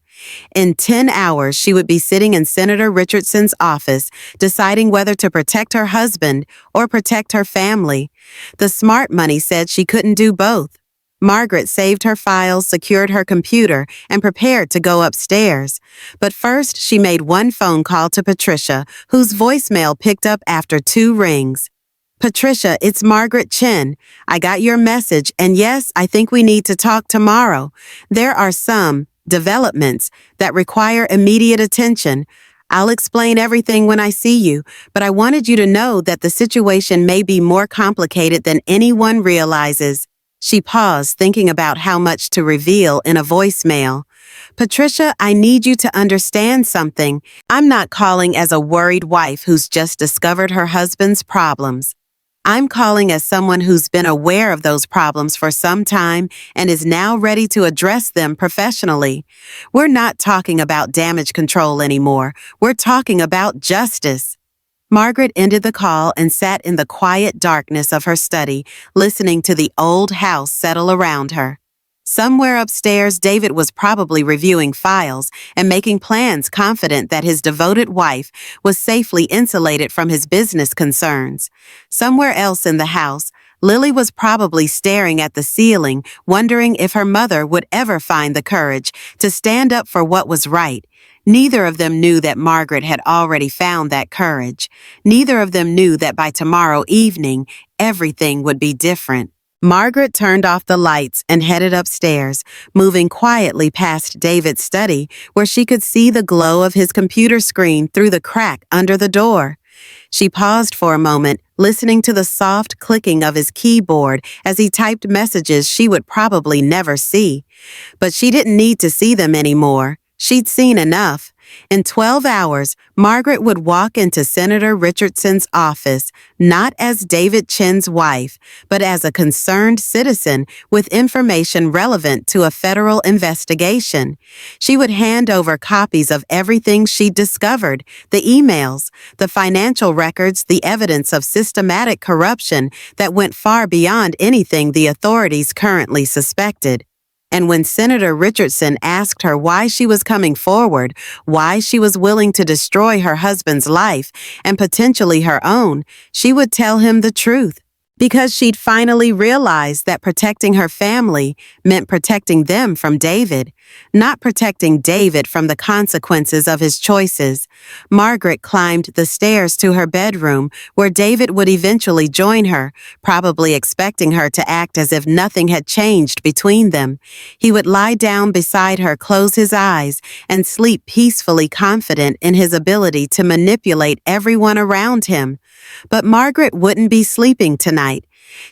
In 10 hours, she would be sitting in Senator Richardson's office, deciding whether to protect her husband or protect her family. The smart money said she couldn't do both. Margaret saved her files, secured her computer, and prepared to go upstairs. But first, she made one phone call to Patricia, whose voicemail picked up after 2 rings. Patricia, it's Margaret Chen. I got your message, and yes, I think we need to talk tomorrow. There are some developments that require immediate attention. I'll explain everything when I see you, but I wanted you to know that the situation may be more complicated than anyone realizes. She paused, thinking about how much to reveal in a voicemail. Patricia, I need you to understand something. I'm not calling as a worried wife who's just discovered her husband's problems. I'm calling as someone who's been aware of those problems for some time and is now ready to address them professionally. We're not talking about damage control anymore. We're talking about justice. Margaret ended the call and sat in the quiet darkness of her study, listening to the old house settle around her. Somewhere upstairs, David was probably reviewing files and making plans, confident that his devoted wife was safely insulated from his business concerns. Somewhere else in the house, Lily was probably staring at the ceiling, wondering if her mother would ever find the courage to stand up for what was right. Neither of them knew that Margaret had already found that courage. Neither of them knew that by tomorrow evening, everything would be different. Margaret turned off the lights and headed upstairs, moving quietly past David's study, where she could see the glow of his computer screen through the crack under the door. She paused for a moment, listening to the soft clicking of his keyboard as he typed messages she would probably never see. But she didn't need to see them anymore. She'd seen enough. In 12 hours, Margaret would walk into Senator Richardson's office, not as David Chin's wife, but as a concerned citizen with information relevant to a federal investigation. She would hand over copies of everything she'd discovered, the emails, the financial records, the evidence of systematic corruption that went far beyond anything the authorities currently suspected. And when Senator Richardson asked her why she was coming forward, why she was willing to destroy her husband's life and potentially her own, she would tell him the truth. Because she'd finally realized that protecting her family meant protecting them from David, not protecting David from the consequences of his choices. Margaret climbed the stairs to her bedroom, where David would eventually join her, probably expecting her to act as if nothing had changed between them. He would lie down beside her, close his eyes, and sleep peacefully, confident in his ability to manipulate everyone around him. But Margaret wouldn't be sleeping tonight.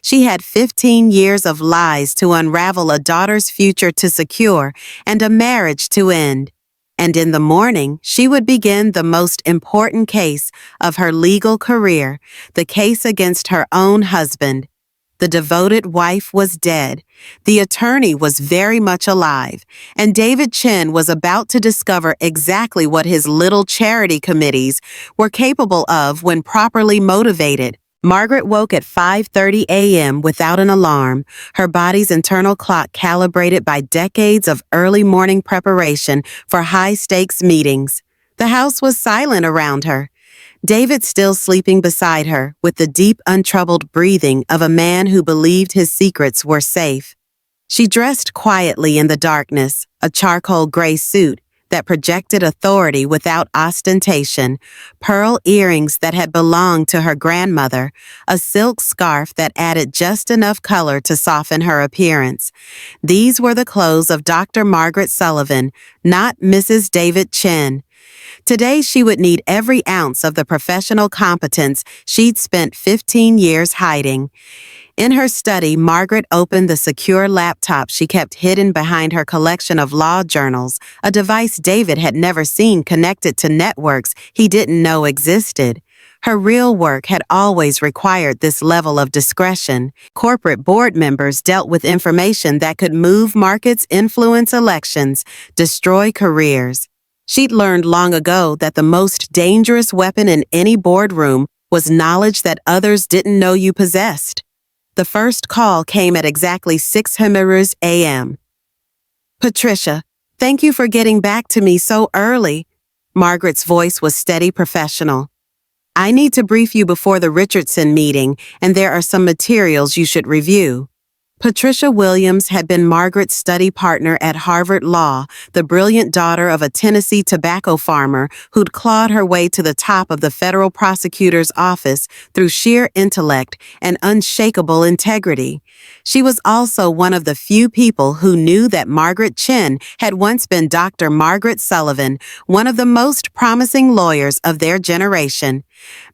She had 15 years of lies to unravel, a daughter's future to secure, and a marriage to end. And in the morning, she would begin the most important case of her legal career, the case against her own husband. The devoted wife was dead. The attorney was very much alive, and David Chin was about to discover exactly what his little charity committees were capable of when properly motivated. Margaret woke at 5:30 a.m. without an alarm, her body's internal clock calibrated by decades of early morning preparation for high-stakes meetings. The house was silent around her. David still sleeping beside her, with the deep, untroubled breathing of a man who believed his secrets were safe. She dressed quietly in the darkness, a charcoal gray suit that projected authority without ostentation, pearl earrings that had belonged to her grandmother, a silk scarf that added just enough color to soften her appearance. These were the clothes of Dr. Margaret Sullivan, not Mrs. David Chin. Today, she would need every ounce of the professional competence she'd spent 15 years hiding. In her study, Margaret opened the secure laptop she kept hidden behind her collection of law journals, a device David had never seen connected to networks he didn't know existed. Her real work had always required this level of discretion. Corporate board members dealt with information that could move markets, influence elections, destroy careers. She'd learned long ago that the most dangerous weapon in any boardroom was knowledge that others didn't know you possessed. The first call came at exactly 6:00 a.m. "Patricia, thank you for getting back to me so early." Margaret's voice was steady, professional. "I need to brief you before the Richardson meeting, and there are some materials you should review." Patricia Williams had been Margaret's study partner at Harvard Law, the brilliant daughter of a Tennessee tobacco farmer who'd clawed her way to the top of the federal prosecutor's office through sheer intellect and unshakable integrity. She was also one of the few people who knew that Margaret Chin had once been Dr. Margaret Sullivan, one of the most promising lawyers of their generation.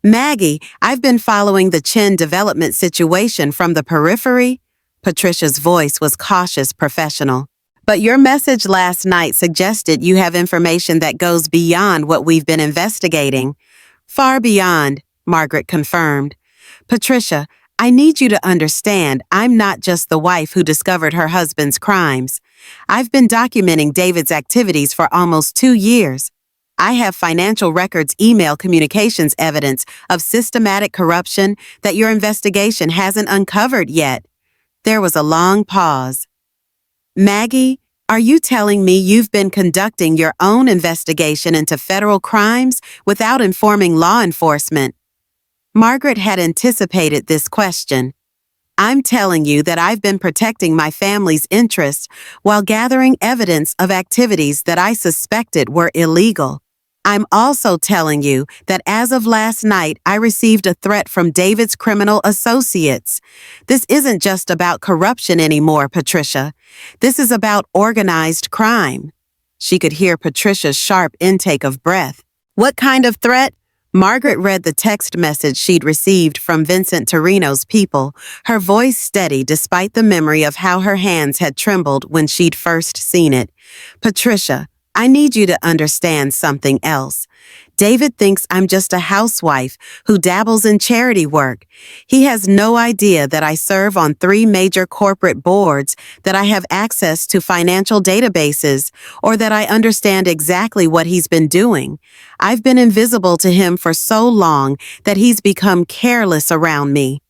"Maggie, I've been following the Chin development situation from the periphery." Patricia's voice was cautious, professional. "But your message last night suggested you have information that goes beyond what we've been investigating." "Far beyond," Margaret confirmed. "Patricia, I need you to understand I'm not just the wife who discovered her husband's crimes. I've been documenting David's activities for almost 2 years. I have financial records, email communications evidence of systematic corruption that your investigation hasn't uncovered yet." There was a long pause. "Maggie, are you telling me you've been conducting your own investigation into federal crimes without informing law enforcement?" Margaret had anticipated this question. "I'm telling you that I've been protecting my family's interests while gathering evidence of activities that I suspected were illegal. I'm also telling you that as of last night, I received a threat from David's criminal associates. This isn't just about corruption anymore, Patricia. This is about organized crime." She could hear Patricia's sharp intake of breath. "What kind of threat?" Margaret read the text message she'd received from Vincent Torino's people, her voice steady despite the memory of how her hands had trembled when she'd first seen it. "Patricia, I need you to understand something else. David thinks I'm just a housewife who dabbles in charity work. He has no idea that I serve on 3 major corporate boards, that I have access to financial databases, or that I understand exactly what he's been doing. I've been invisible to him for so long that he's become careless around me.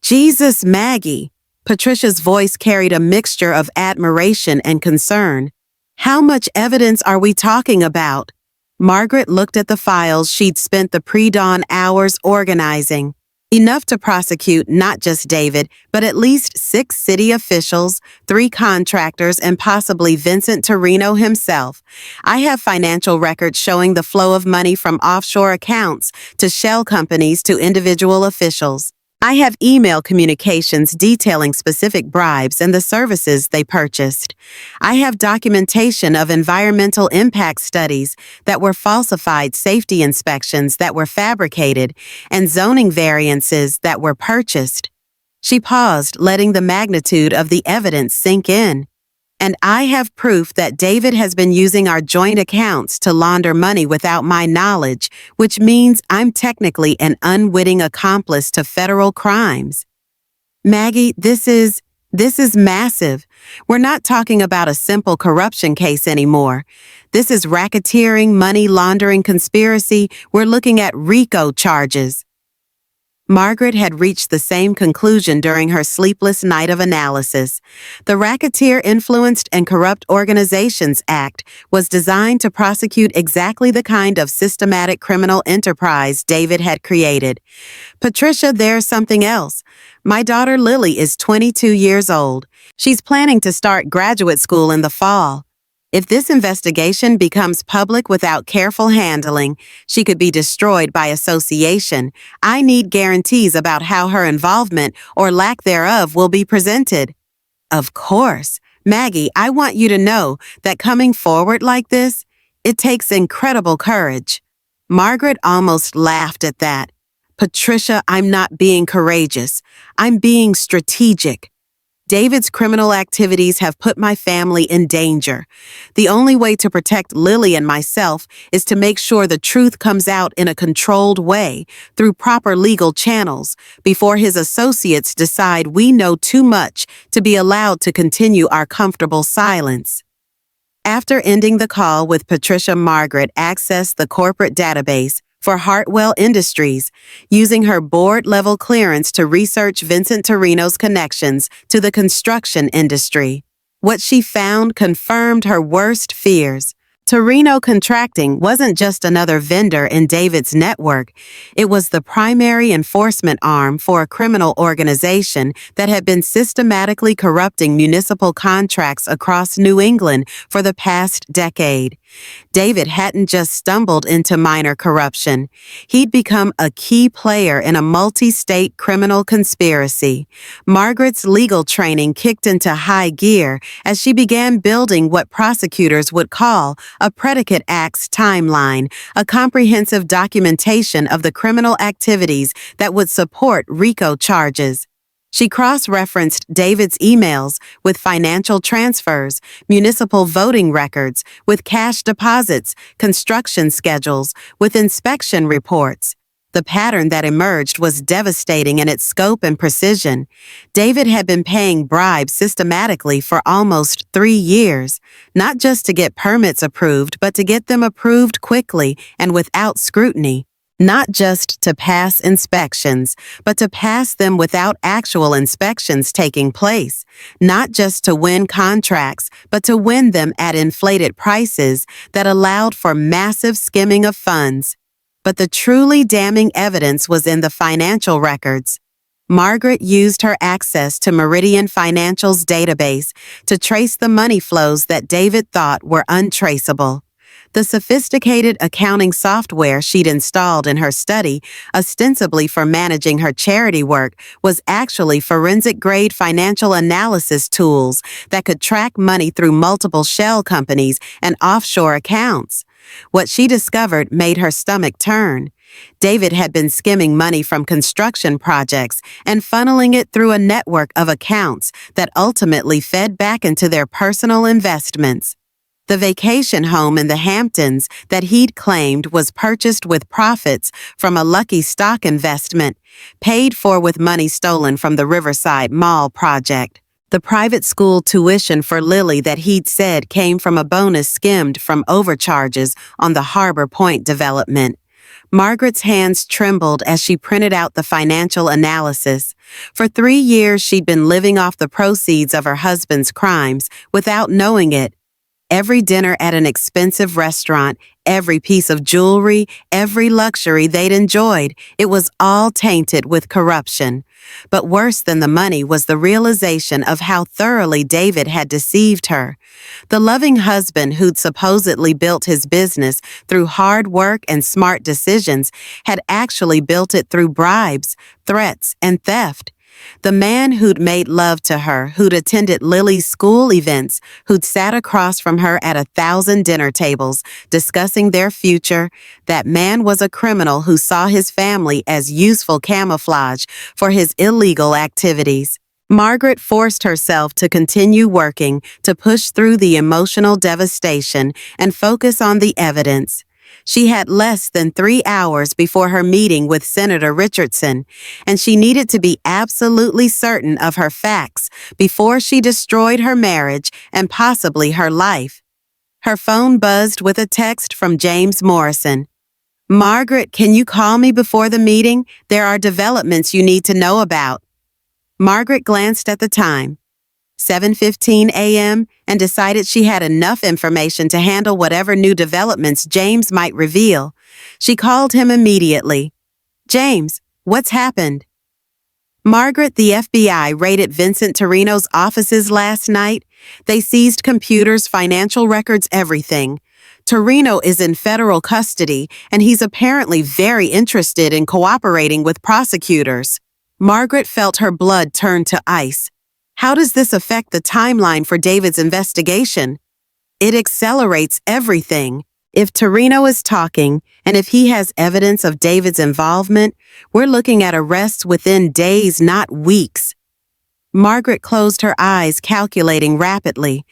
Jesus, Maggie. Patricia's voice carried a mixture of admiration and concern. How much evidence are we talking about? Margaret looked at the files she'd spent the pre-dawn hours organizing. Enough to prosecute not just David, but at least 6 city officials, 3 contractors, and possibly Vincent Torino himself. I have financial records showing the flow of money from offshore accounts to shell companies to individual officials. I have email communications detailing specific bribes and the services they purchased. I have documentation of environmental impact studies that were falsified, safety inspections that were fabricated, and zoning variances that were purchased. She paused, letting the magnitude of the evidence sink in. And I have proof that David has been using our joint accounts to launder money without my knowledge, which means I'm technically an unwitting accomplice to federal crimes. Maggie, this is massive. We're not talking about a simple corruption case anymore. This is racketeering, money laundering conspiracy. We're looking at RICO charges. Margaret had reached the same conclusion during her sleepless night of analysis. The Racketeer Influenced and Corrupt Organizations Act was designed to prosecute exactly the kind of systematic criminal enterprise David had created. Patricia, there's something else. My daughter Lily is 22 years old. She's planning to start graduate school in the fall. If this investigation becomes public without careful handling, she could be destroyed by association. I need guarantees about how her involvement, or lack thereof, will be presented. Of course. Maggie, I want you to know that coming forward like this, it takes incredible courage. Margaret almost laughed at that. Patricia, I'm not being courageous. I'm being strategic. David's criminal activities have put my family in danger. The only way to protect Lily and myself is to make sure the truth comes out in a controlled way, through proper legal channels, before his associates decide we know too much to be allowed to continue our comfortable silence. After ending the call with Patricia, Margaret accessed the corporate database for Hartwell Industries, using her board-level clearance to research Vincent Torino's connections to the construction industry. What she found confirmed her worst fears. Torino Contracting wasn't just another vendor in David's network. It was the primary enforcement arm for a criminal organization that had been systematically corrupting municipal contracts across New England for the past decade. David hadn't just stumbled into minor corruption. He'd become a key player in a multi-state criminal conspiracy. Margaret's legal training kicked into high gear as she began building what prosecutors would call a predicate acts timeline, a comprehensive documentation of the criminal activities that would support RICO charges. She cross-referenced David's emails with financial transfers, municipal voting records, with cash deposits, construction schedules, with inspection reports. The pattern that emerged was devastating in its scope and precision. David had been paying bribes systematically for almost 3 years, not just to get permits approved, but to get them approved quickly and without scrutiny. Not just to pass inspections, but to pass them without actual inspections taking place. Not just to win contracts, but to win them at inflated prices that allowed for massive skimming of funds. But the truly damning evidence was in the financial records. Margaret used her access to Meridian Financial's database to trace the money flows that David thought were untraceable. The sophisticated accounting software she'd installed in her study, ostensibly for managing her charity work, was actually forensic-grade financial analysis tools that could track money through multiple shell companies and offshore accounts. What she discovered made her stomach turn. David had been skimming money from construction projects and funneling it through a network of accounts that ultimately fed back into their personal investments. The vacation home in the Hamptons that he'd claimed was purchased with profits from a lucky stock investment, paid for with money stolen from the Riverside Mall project. The private school tuition for Lily that he'd said came from a bonus skimmed from overcharges on the Harbor Point development. Margaret's hands trembled as she printed out the financial analysis. For 3 years, she'd been living off the proceeds of her husband's crimes without knowing it. Every dinner at an expensive restaurant, every piece of jewelry, every luxury they'd enjoyed, it was all tainted with corruption. But worse than the money was the realization of how thoroughly David had deceived her. The loving husband who'd supposedly built his business through hard work and smart decisions had actually built it through bribes, threats, and theft. The man who'd made love to her, who'd attended Lily's school events, who'd sat across from her at 1,000 dinner tables, discussing their future, that man was a criminal who saw his family as useful camouflage for his illegal activities. Margaret forced herself to continue working, to push through the emotional devastation and focus on the evidence. She had less than 3 hours before her meeting with Senator Richardson, and she needed to be absolutely certain of her facts before she destroyed her marriage and possibly her life. Her phone buzzed with a text from James Morrison. "Margaret, can you call me before the meeting? There are developments you need to know about." Margaret glanced at the time, 7:15 a.m., and decided she had enough information to handle whatever new developments James might reveal. She called him immediately. "James, what's happened?" "Margaret, the FBI raided Vincent Torino's offices last night. They seized computers, financial records, everything. Torino is in federal custody, and he's apparently very interested in cooperating with prosecutors." Margaret felt her blood turn to ice. How does this affect the timeline for David's investigation? It accelerates everything. If Torino is talking, and if he has evidence of David's involvement, we're looking at arrests within days, not weeks. Margaret closed her eyes, calculating rapidly.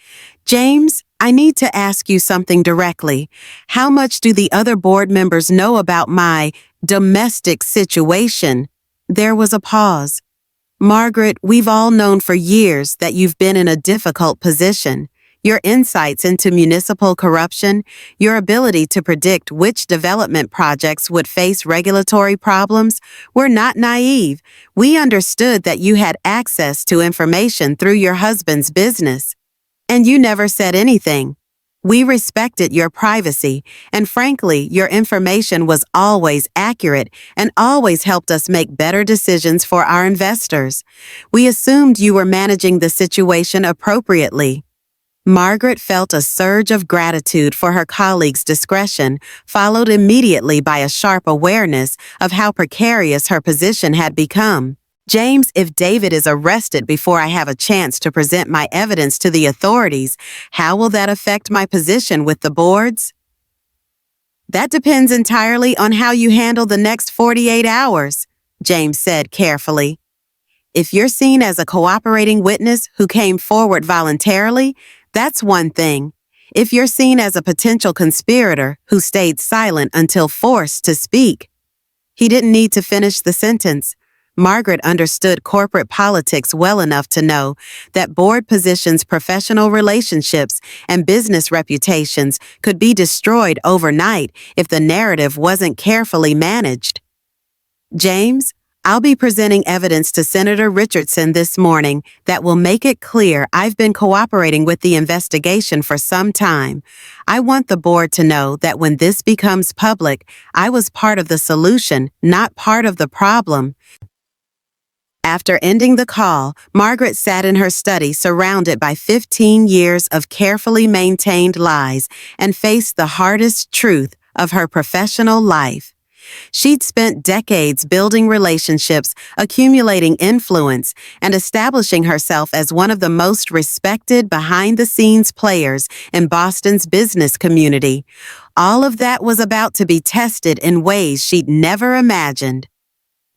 "James, I need to ask you something directly. How much do the other board members know about my domestic situation?" There was a pause. "Margaret, we've all known for years that you've been in a difficult position. Your insights into municipal corruption, your ability to predict which development projects would face regulatory problems, we're not naive. We understood that you had access to information through your husband's business. And you never said anything. We respected your privacy, and frankly, your information was always accurate and always helped us make better decisions for our investors. We assumed you were managing the situation appropriately." Margaret felt a surge of gratitude for her colleague's discretion, followed immediately by a sharp awareness of how precarious her position had become. "James, if David is arrested before I have a chance to present my evidence to the authorities, how will that affect my position with the boards?" "That depends entirely on how you handle the next 48 hours, James said carefully. "If you're seen as a cooperating witness who came forward voluntarily, that's one thing. If you're seen as a potential conspirator who stayed silent until forced to speak." He didn't need to finish the sentence. Margaret understood corporate politics well enough to know that board positions, professional relationships, and business reputations could be destroyed overnight if the narrative wasn't carefully managed. "James, I'll be presenting evidence to Senator Richardson this morning that will make it clear I've been cooperating with the investigation for some time. I want the board to know that when this becomes public, I was part of the solution, not part of the problem." After ending the call, Margaret sat in her study surrounded by 15 years of carefully maintained lies and faced the hardest truth of her professional life. She'd spent decades building relationships, accumulating influence, and establishing herself as one of the most respected behind-the-scenes players in Boston's business community. All of that was about to be tested in ways she'd never imagined.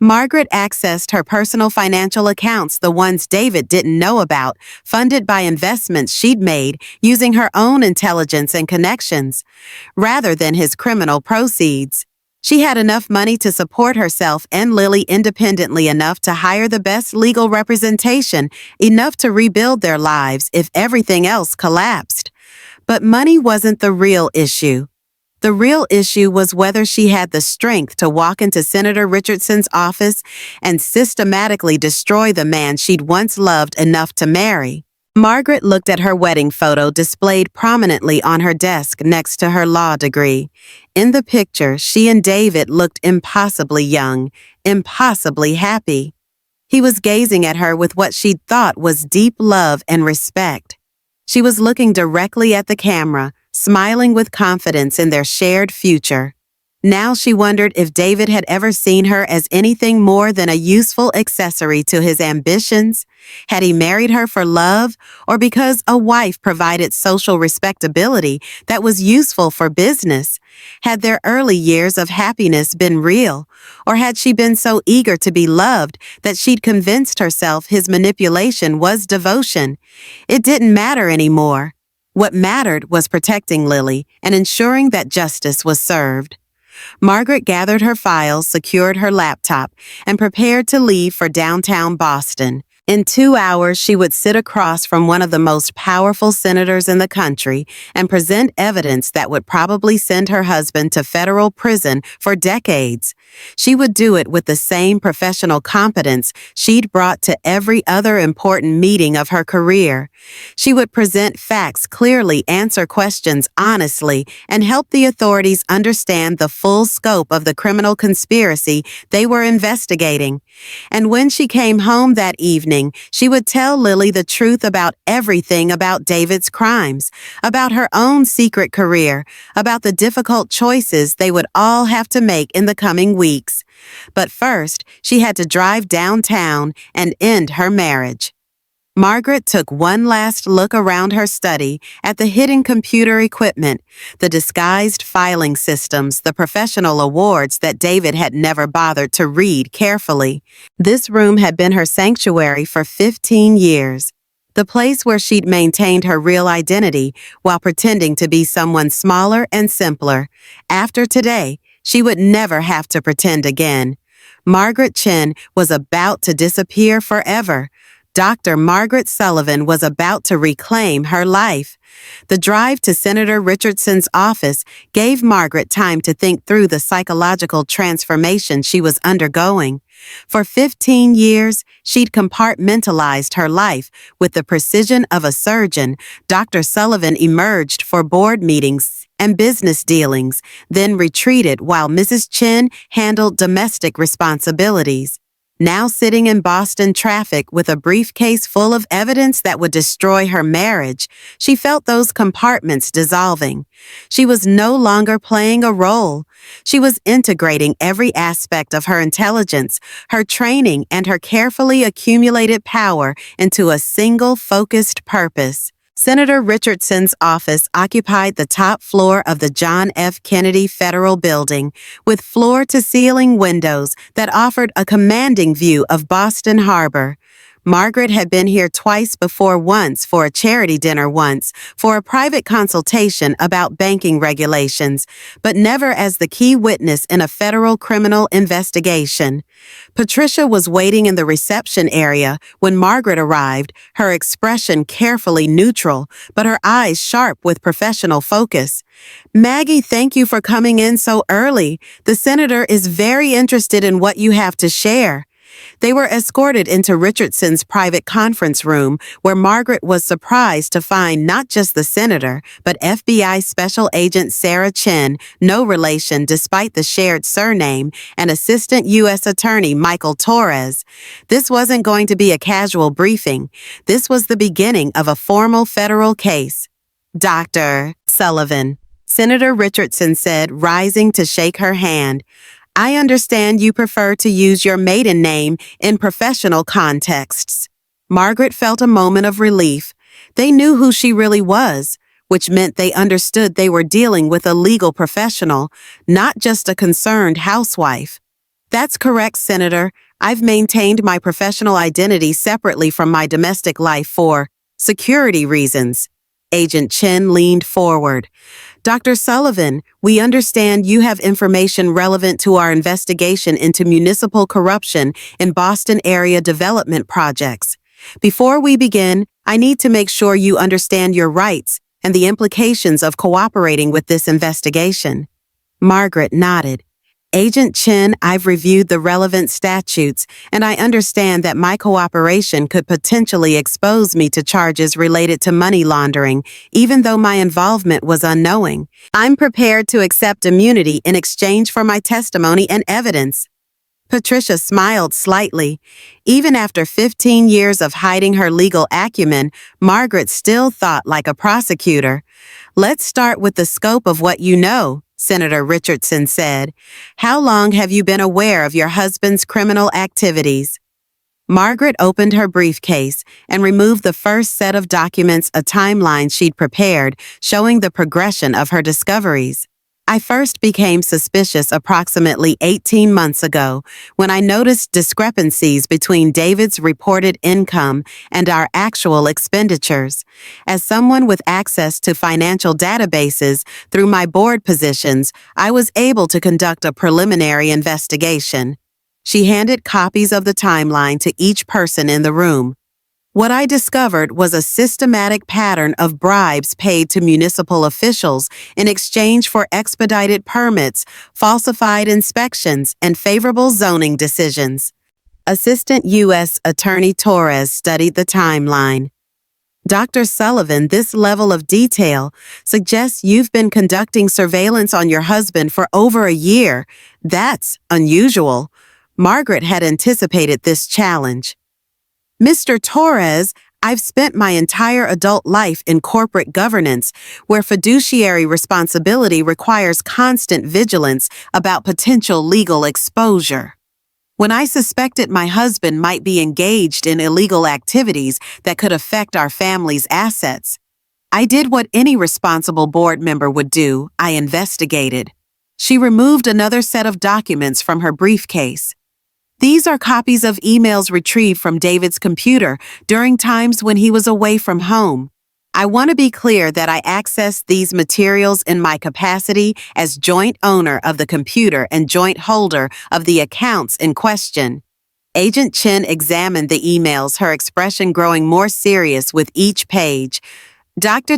Margaret accessed her personal financial accounts, the ones David didn't know about, funded by investments she'd made using her own intelligence and connections, rather than his criminal proceeds. She had enough money to support herself and Lily independently enough to hire the best legal representation, enough to rebuild their lives if everything else collapsed. But money wasn't the real issue. The real issue was whether she had the strength to walk into Senator Richardson's office and systematically destroy the man she'd once loved enough to marry. Margaret looked at her wedding photo displayed prominently on her desk next to her law degree. In the picture, she and David looked impossibly young, impossibly happy. He was gazing at her with what she'd thought was deep love and respect. She was looking directly at the camera, smiling with confidence in their shared future. Now she wondered if David had ever seen her as anything more than a useful accessory to his ambitions. Had he married her for love, or because a wife provided social respectability that was useful for business? Had their early years of happiness been real, or had she been so eager to be loved that she'd convinced herself his manipulation was devotion? It didn't matter anymore. What mattered was protecting Lily and ensuring that justice was served. Margaret gathered her files, secured her laptop, and prepared to leave for downtown Boston. In 2 hours, she would sit across from one of the most powerful senators in the country and present evidence that would probably send her husband to federal prison for decades. She would do it with the same professional competence she'd brought to every other important meeting of her career. She would present facts clearly, answer questions honestly, and help the authorities understand the full scope of the criminal conspiracy they were investigating. And when she came home that evening, she would tell Lily the truth about everything about David's crimes, about her own secret career, about the difficult choices they would all have to make in the coming weeks. But first, she had to drive downtown and end her marriage. Margaret took one last look around her study at the hidden computer equipment, the disguised filing systems, the professional awards that David had never bothered to read carefully. This room had been her sanctuary for 15 years, the place where she'd maintained her real identity while pretending to be someone smaller and simpler. After today, she would never have to pretend again. Margaret Chen was about to disappear forever. Dr. Margaret Sullivan was about to reclaim her life. The drive to Senator Richardson's office gave Margaret time to think through the psychological transformation she was undergoing. For 15 years, she'd compartmentalized her life with the precision of a surgeon. Dr. Sullivan emerged for board meetings and business dealings, then retreated while Mrs. Chen handled domestic responsibilities. Now sitting in Boston traffic with a briefcase full of evidence that would destroy her marriage, she felt those compartments dissolving. She was no longer playing a role. She was integrating every aspect of her intelligence, her training, and her carefully accumulated power into a single focused purpose. Senator Richardson's office occupied the top floor of the John F. Kennedy Federal Building, with floor-to-ceiling windows that offered a commanding view of Boston Harbor. Margaret had been here twice before, once for a charity dinner, once for a private consultation about banking regulations, but never as the key witness in a federal criminal investigation. Patricia was waiting in the reception area when Margaret arrived, her expression carefully neutral, but her eyes sharp with professional focus. "Maggie, thank you for coming in so early. The senator is very interested in what you have to share." They were escorted into Richardson's private conference room, where Margaret was surprised to find not just the senator, but FBI Special Agent Sarah Chen, no relation despite the shared surname, and Assistant U.S. Attorney Michael Torres. This wasn't going to be a casual briefing. This was the beginning of a formal federal case. "Dr. Sullivan," Senator Richardson said, rising to shake her hand, "I understand you prefer to use your maiden name in professional contexts." Margaret felt a moment of relief. They knew who she really was, which meant they understood they were dealing with a legal professional, not just a concerned housewife. That's correct, Senator. I've maintained my professional identity separately from my domestic life for security reasons. Agent Chen leaned forward. Dr. Sullivan, we understand you have information relevant to our investigation into municipal corruption in Boston area development projects. Before we begin, I need to make sure you understand your rights and the implications of cooperating with this investigation. Margaret nodded. Agent Chen, I've reviewed the relevant statutes, and I understand that my cooperation could potentially expose me to charges related to money laundering, even though my involvement was unknowing. I'm prepared to accept immunity in exchange for my testimony and evidence. Patricia smiled slightly. Even after 15 years of hiding her legal acumen, Margaret still thought like a prosecutor. Let's start with the scope of what you know, Senator Richardson said. How long have you been aware of your husband's criminal activities? Margaret opened her briefcase and removed the first set of documents, a timeline she'd prepared, showing the progression of her discoveries. I first became suspicious approximately 18 months ago when I noticed discrepancies between David's reported income and our actual expenditures. As someone with access to financial databases through my board positions, I was able to conduct a preliminary investigation. She handed copies of the timeline to each person in the room. What I discovered was a systematic pattern of bribes paid to municipal officials in exchange for expedited permits, falsified inspections, and favorable zoning decisions. Assistant U.S. Attorney Torres studied the timeline. Dr. Sullivan, this level of detail suggests you've been conducting surveillance on your husband for over a year. That's unusual. Margaret had anticipated this challenge. Mr. Torres, I've spent my entire adult life in corporate governance, where fiduciary responsibility requires constant vigilance about potential legal exposure. When I suspected my husband might be engaged in illegal activities that could affect our family's assets, I did what any responsible board member would do. I investigated. She removed another set of documents from her briefcase. These are copies of emails retrieved from David's computer during times when he was away from home. I want to be clear that I accessed these materials in my capacity as joint owner of the computer and joint holder of the accounts in question. Agent Chen examined the emails, her expression growing more serious with each page. Dr.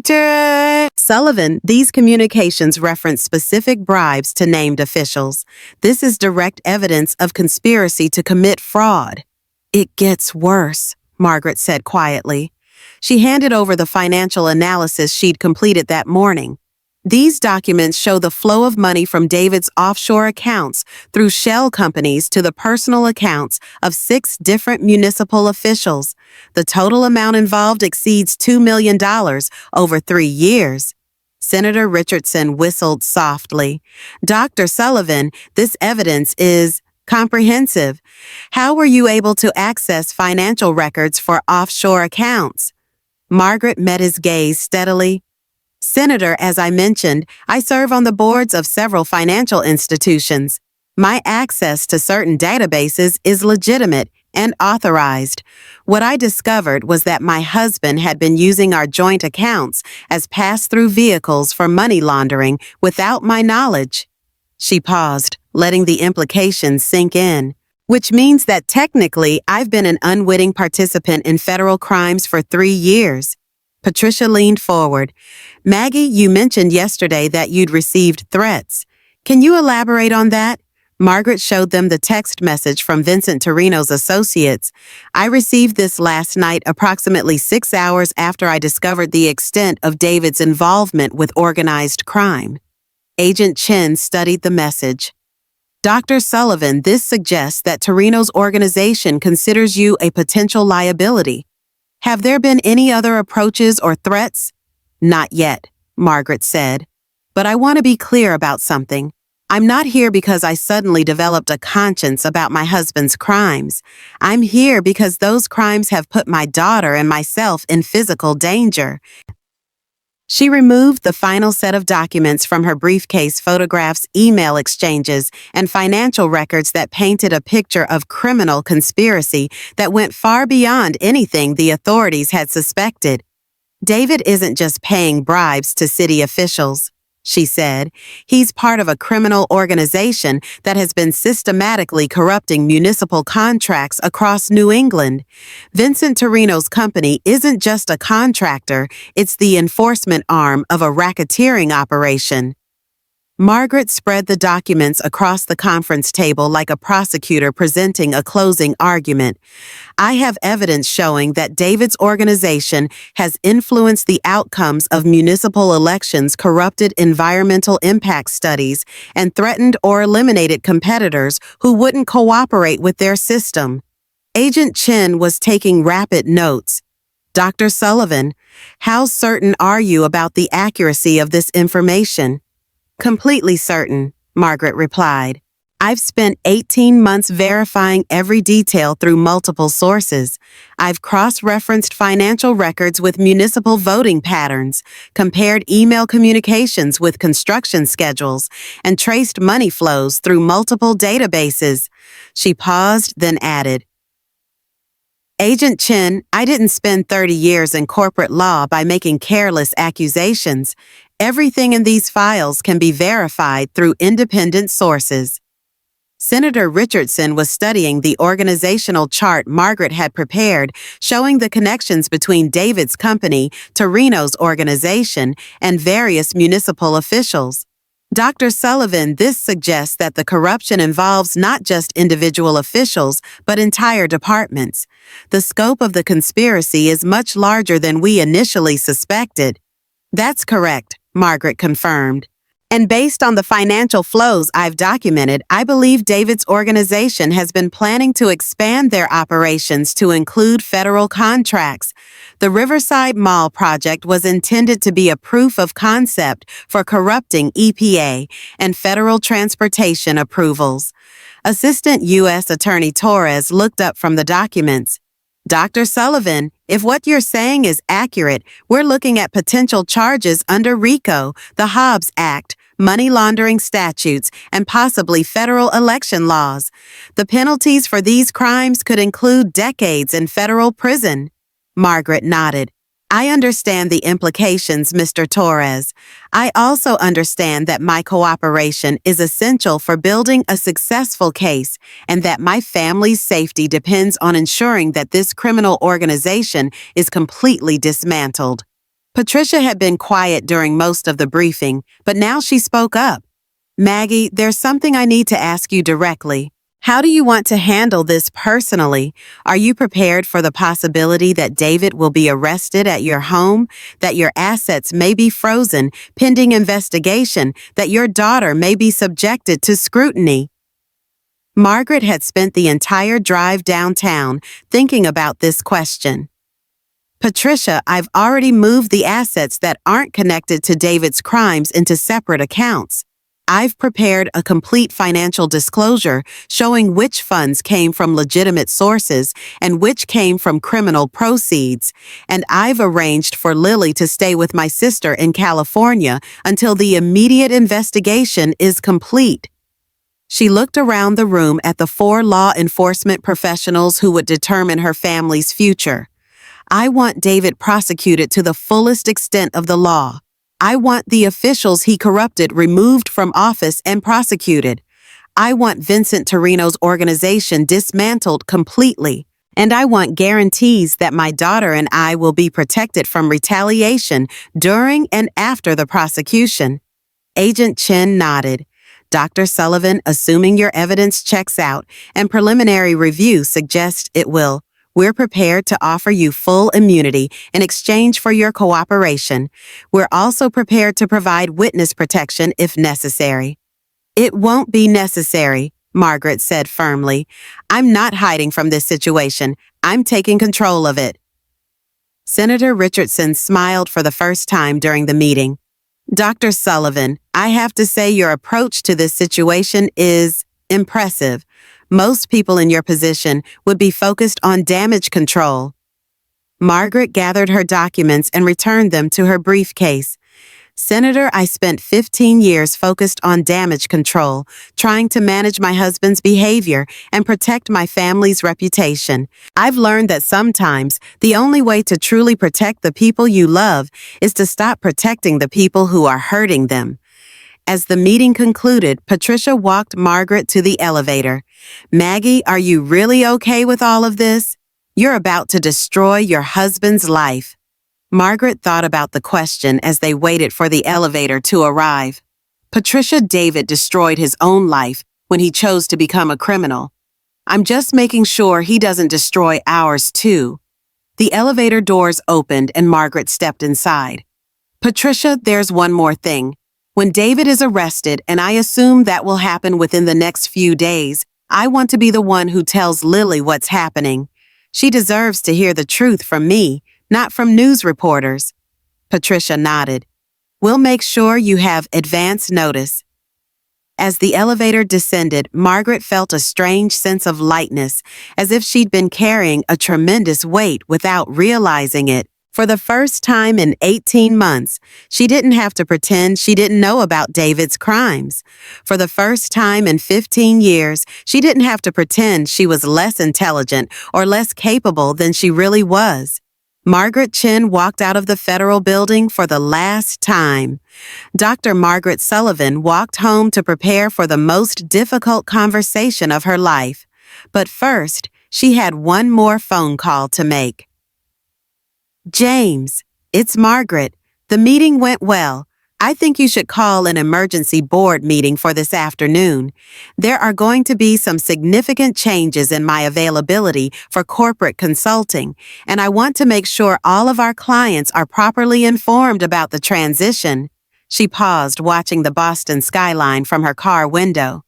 Sullivan, these communications reference specific bribes to named officials. This is direct evidence of conspiracy to commit fraud. It gets worse, Margaret said quietly. She handed over the financial analysis she'd completed that morning. These documents show the flow of money from David's offshore accounts through shell companies to the personal accounts of 6 different municipal officials. The total amount involved exceeds $2 million over 3 years. Senator Richardson whistled softly. Dr. Sullivan, this evidence is comprehensive. How were you able to access financial records for offshore accounts? Margaret met his gaze steadily. Senator, as I mentioned, I serve on the boards of several financial institutions. My access to certain databases is legitimate and authorized. What I discovered was that my husband had been using our joint accounts as pass-through vehicles for money laundering without my knowledge. She paused, letting the implications sink in. Which means that technically I've been an unwitting participant in federal crimes for 3 years. Patricia leaned forward. Maggie, you mentioned yesterday that you'd received threats. Can you elaborate on that? Margaret showed them the text message from Vincent Torino's associates. I received this last night, approximately 6 hours after I discovered the extent of David's involvement with organized crime. Agent Chen studied the message. Dr. Sullivan, this suggests that Torino's organization considers you a potential liability. Have there been any other approaches or threats? Not yet, Margaret said. But I want to be clear about something. I'm not here because I suddenly developed a conscience about my husband's crimes. I'm here because those crimes have put my daughter and myself in physical danger. She removed the final set of documents from her briefcase, photographs, email exchanges, and financial records that painted a picture of criminal conspiracy that went far beyond anything the authorities had suspected. David isn't just paying bribes to city officials, she said. He's part of a criminal organization that has been systematically corrupting municipal contracts across New England. Vincent Torino's company isn't just a contractor, it's the enforcement arm of a racketeering operation. Margaret spread the documents across the conference table like a prosecutor presenting a closing argument. I have evidence showing that David's organization has influenced the outcomes of municipal elections, corrupted environmental impact studies, and threatened or eliminated competitors who wouldn't cooperate with their system. Agent Chin was taking rapid notes. Dr. Sullivan, how certain are you about the accuracy of this information? Completely certain, Margaret replied. I've spent 18 months verifying every detail through multiple sources. I've cross-referenced financial records with municipal voting patterns, compared email communications with construction schedules, and traced money flows through multiple databases. She paused, then added, Agent Chin, I didn't spend 30 years in corporate law by making careless accusations. Everything in these files can be verified through independent sources. Senator Richardson was studying the organizational chart Margaret had prepared, showing the connections between David's company, Torino's organization, and various municipal officials. Dr. Sullivan, this suggests that the corruption involves not just individual officials, but entire departments. The scope of the conspiracy is much larger than we initially suspected. That's correct, Margaret confirmed. And based on the financial flows I've documented, I believe David's organization has been planning to expand their operations to include federal contracts. The Riverside Mall project was intended to be a proof of concept for corrupting EPA and federal transportation approvals. Assistant U.S. Attorney Torres looked up from the documents. Dr. Sullivan, if what you're saying is accurate, we're looking at potential charges under RICO, the Hobbs Act, money laundering statutes, and possibly federal election laws. The penalties for these crimes could include decades in federal prison. Margaret nodded. I understand the implications, Mr. Torres. I also understand that my cooperation is essential for building a successful case and that my family's safety depends on ensuring that this criminal organization is completely dismantled. Patricia had been quiet during most of the briefing, but now she spoke up. Maggie, there's something I need to ask you directly. How do you want to handle this personally? Are you prepared for the possibility that David will be arrested at your home, that your assets may be frozen pending investigation, that your daughter may be subjected to scrutiny? Margaret had spent the entire drive downtown thinking about this question. Patricia, I've already moved the assets that aren't connected to David's crimes into separate accounts. I've prepared a complete financial disclosure showing which funds came from legitimate sources and which came from criminal proceeds, and I've arranged for Lily to stay with my sister in California until the immediate investigation is complete. She looked around the room at the 4 law enforcement professionals who would determine her family's future. I want David prosecuted to the fullest extent of the law. I want the officials he corrupted removed from office and prosecuted. I want Vincent Torino's organization dismantled completely. And I want guarantees that my daughter and I will be protected from retaliation during and after the prosecution. Agent Chin nodded. Dr. Sullivan, assuming your evidence checks out and preliminary review suggests it will, we're prepared to offer you full immunity in exchange for your cooperation. We're also prepared to provide witness protection if necessary. It won't be necessary, Margaret said firmly. I'm not hiding from this situation. I'm taking control of it. Senator Richardson smiled for the first time during the meeting. Dr. Sullivan, I have to say your approach to this situation is impressive. Most people in your position would be focused on damage control. Margaret gathered her documents and returned them to her briefcase. Senator, I spent 15 years focused on damage control, trying to manage my husband's behavior and protect my family's reputation. I've learned that sometimes the only way to truly protect the people you love is to stop protecting the people who are hurting them. As the meeting concluded, Patricia walked Margaret to the elevator. Maggie, are you really okay with all of this? You're about to destroy your husband's life. Margaret thought about the question as they waited for the elevator to arrive. Patricia, David destroyed his own life when he chose to become a criminal. I'm just making sure he doesn't destroy ours too. The elevator doors opened and Margaret stepped inside. Patricia, there's one more thing. When David is arrested, and I assume that will happen within the next few days, I want to be the one who tells Lily what's happening. She deserves to hear the truth from me, not from news reporters. Patricia nodded. We'll make sure you have advance notice. As the elevator descended, Margaret felt a strange sense of lightness, as if she'd been carrying a tremendous weight without realizing it. For the first time in 18 months, she didn't have to pretend she didn't know about David's crimes. For the first time in 15 years, she didn't have to pretend she was less intelligent or less capable than she really was. Margaret Chin walked out of the federal building for the last time. Dr. Margaret Sullivan walked home to prepare for the most difficult conversation of her life. But first, she had one more phone call to make. James, it's Margaret. The meeting went well. I think you should call an emergency board meeting for this afternoon. There are going to be some significant changes in my availability for corporate consulting, and I want to make sure all of our clients are properly informed about the transition. She paused, watching the Boston skyline from her car window.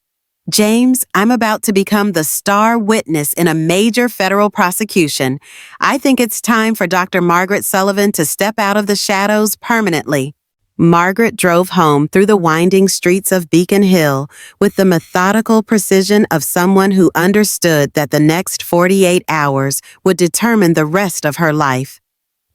James, I'm about to become the star witness in a major federal prosecution. I think it's time for Dr. Margaret Sullivan to step out of the shadows permanently. Margaret drove home through the winding streets of Beacon Hill with the methodical precision of someone who understood that the next 48 hours would determine the rest of her life.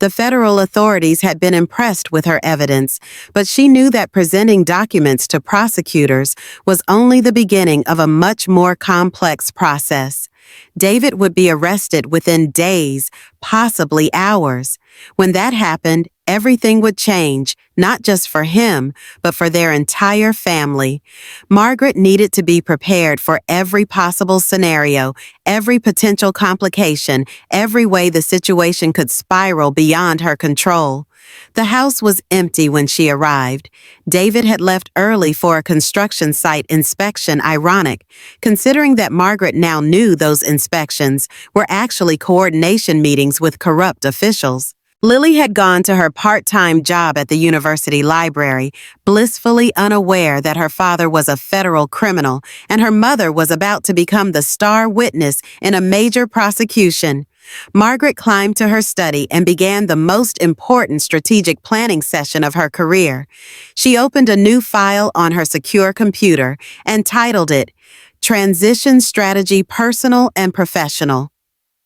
The federal authorities had been impressed with her evidence, but she knew that presenting documents to prosecutors was only the beginning of a much more complex process. David would be arrested within days, possibly hours. When that happened, everything would change, not just for him, but for their entire family. Margaret needed to be prepared for every possible scenario, every potential complication, every way the situation could spiral beyond her control. The house was empty when she arrived. David had left early for a construction site inspection, ironic, considering that Margaret now knew those inspections were actually coordination meetings with corrupt officials. Lily had gone to her part-time job at the university library, blissfully unaware that her father was a federal criminal and her mother was about to become the star witness in a major prosecution. Margaret climbed to her study and began the most important strategic planning session of her career. She opened a new file on her secure computer and titled it, Transition Strategy Personal and Professional.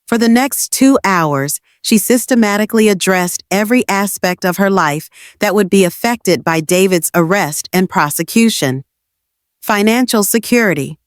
For the next 2 hours, she systematically addressed every aspect of her life that would be affected by David's arrest and prosecution. Financial security.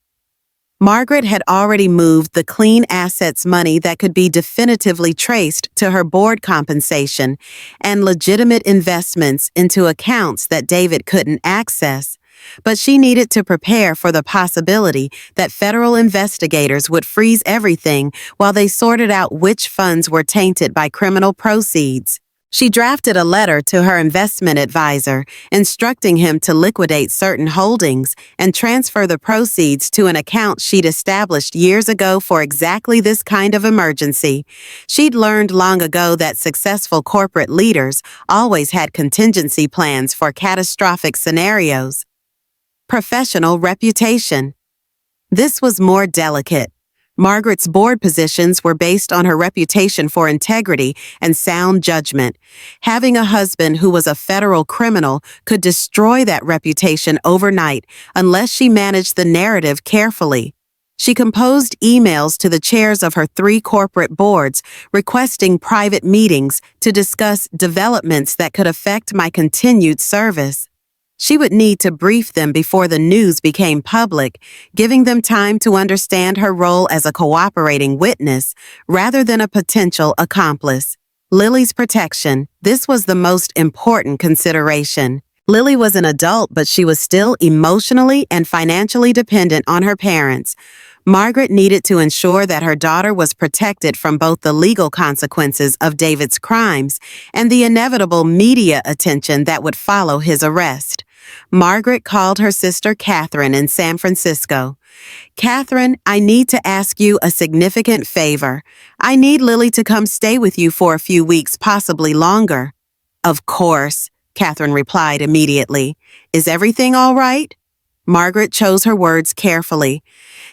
Margaret had already moved the clean assets money that could be definitively traced to her board compensation and legitimate investments into accounts that David couldn't access. But she needed to prepare for the possibility that federal investigators would freeze everything while they sorted out which funds were tainted by criminal proceeds. She drafted a letter to her investment advisor, instructing him to liquidate certain holdings and transfer the proceeds to an account she'd established years ago for exactly this kind of emergency. She'd learned long ago that successful corporate leaders always had contingency plans for catastrophic scenarios. Professional reputation. This was more delicate. Margaret's board positions were based on her reputation for integrity and sound judgment. Having a husband who was a federal criminal could destroy that reputation overnight unless she managed the narrative carefully. She composed emails to the chairs of her 3 corporate boards requesting private meetings to discuss developments that could affect my continued service. She would need to brief them before the news became public, giving them time to understand her role as a cooperating witness rather than a potential accomplice. Lily's protection. This was the most important consideration. Lily was an adult, but she was still emotionally and financially dependent on her parents. Margaret needed to ensure that her daughter was protected from both the legal consequences of David's crimes and the inevitable media attention that would follow his arrest. Margaret called her sister Catherine in San Francisco. "Catherine, I need to ask you a significant favor. I need Lily to come stay with you for a few weeks, possibly longer." "Of course," Catherine replied immediately. "Is everything all right?" Margaret chose her words carefully.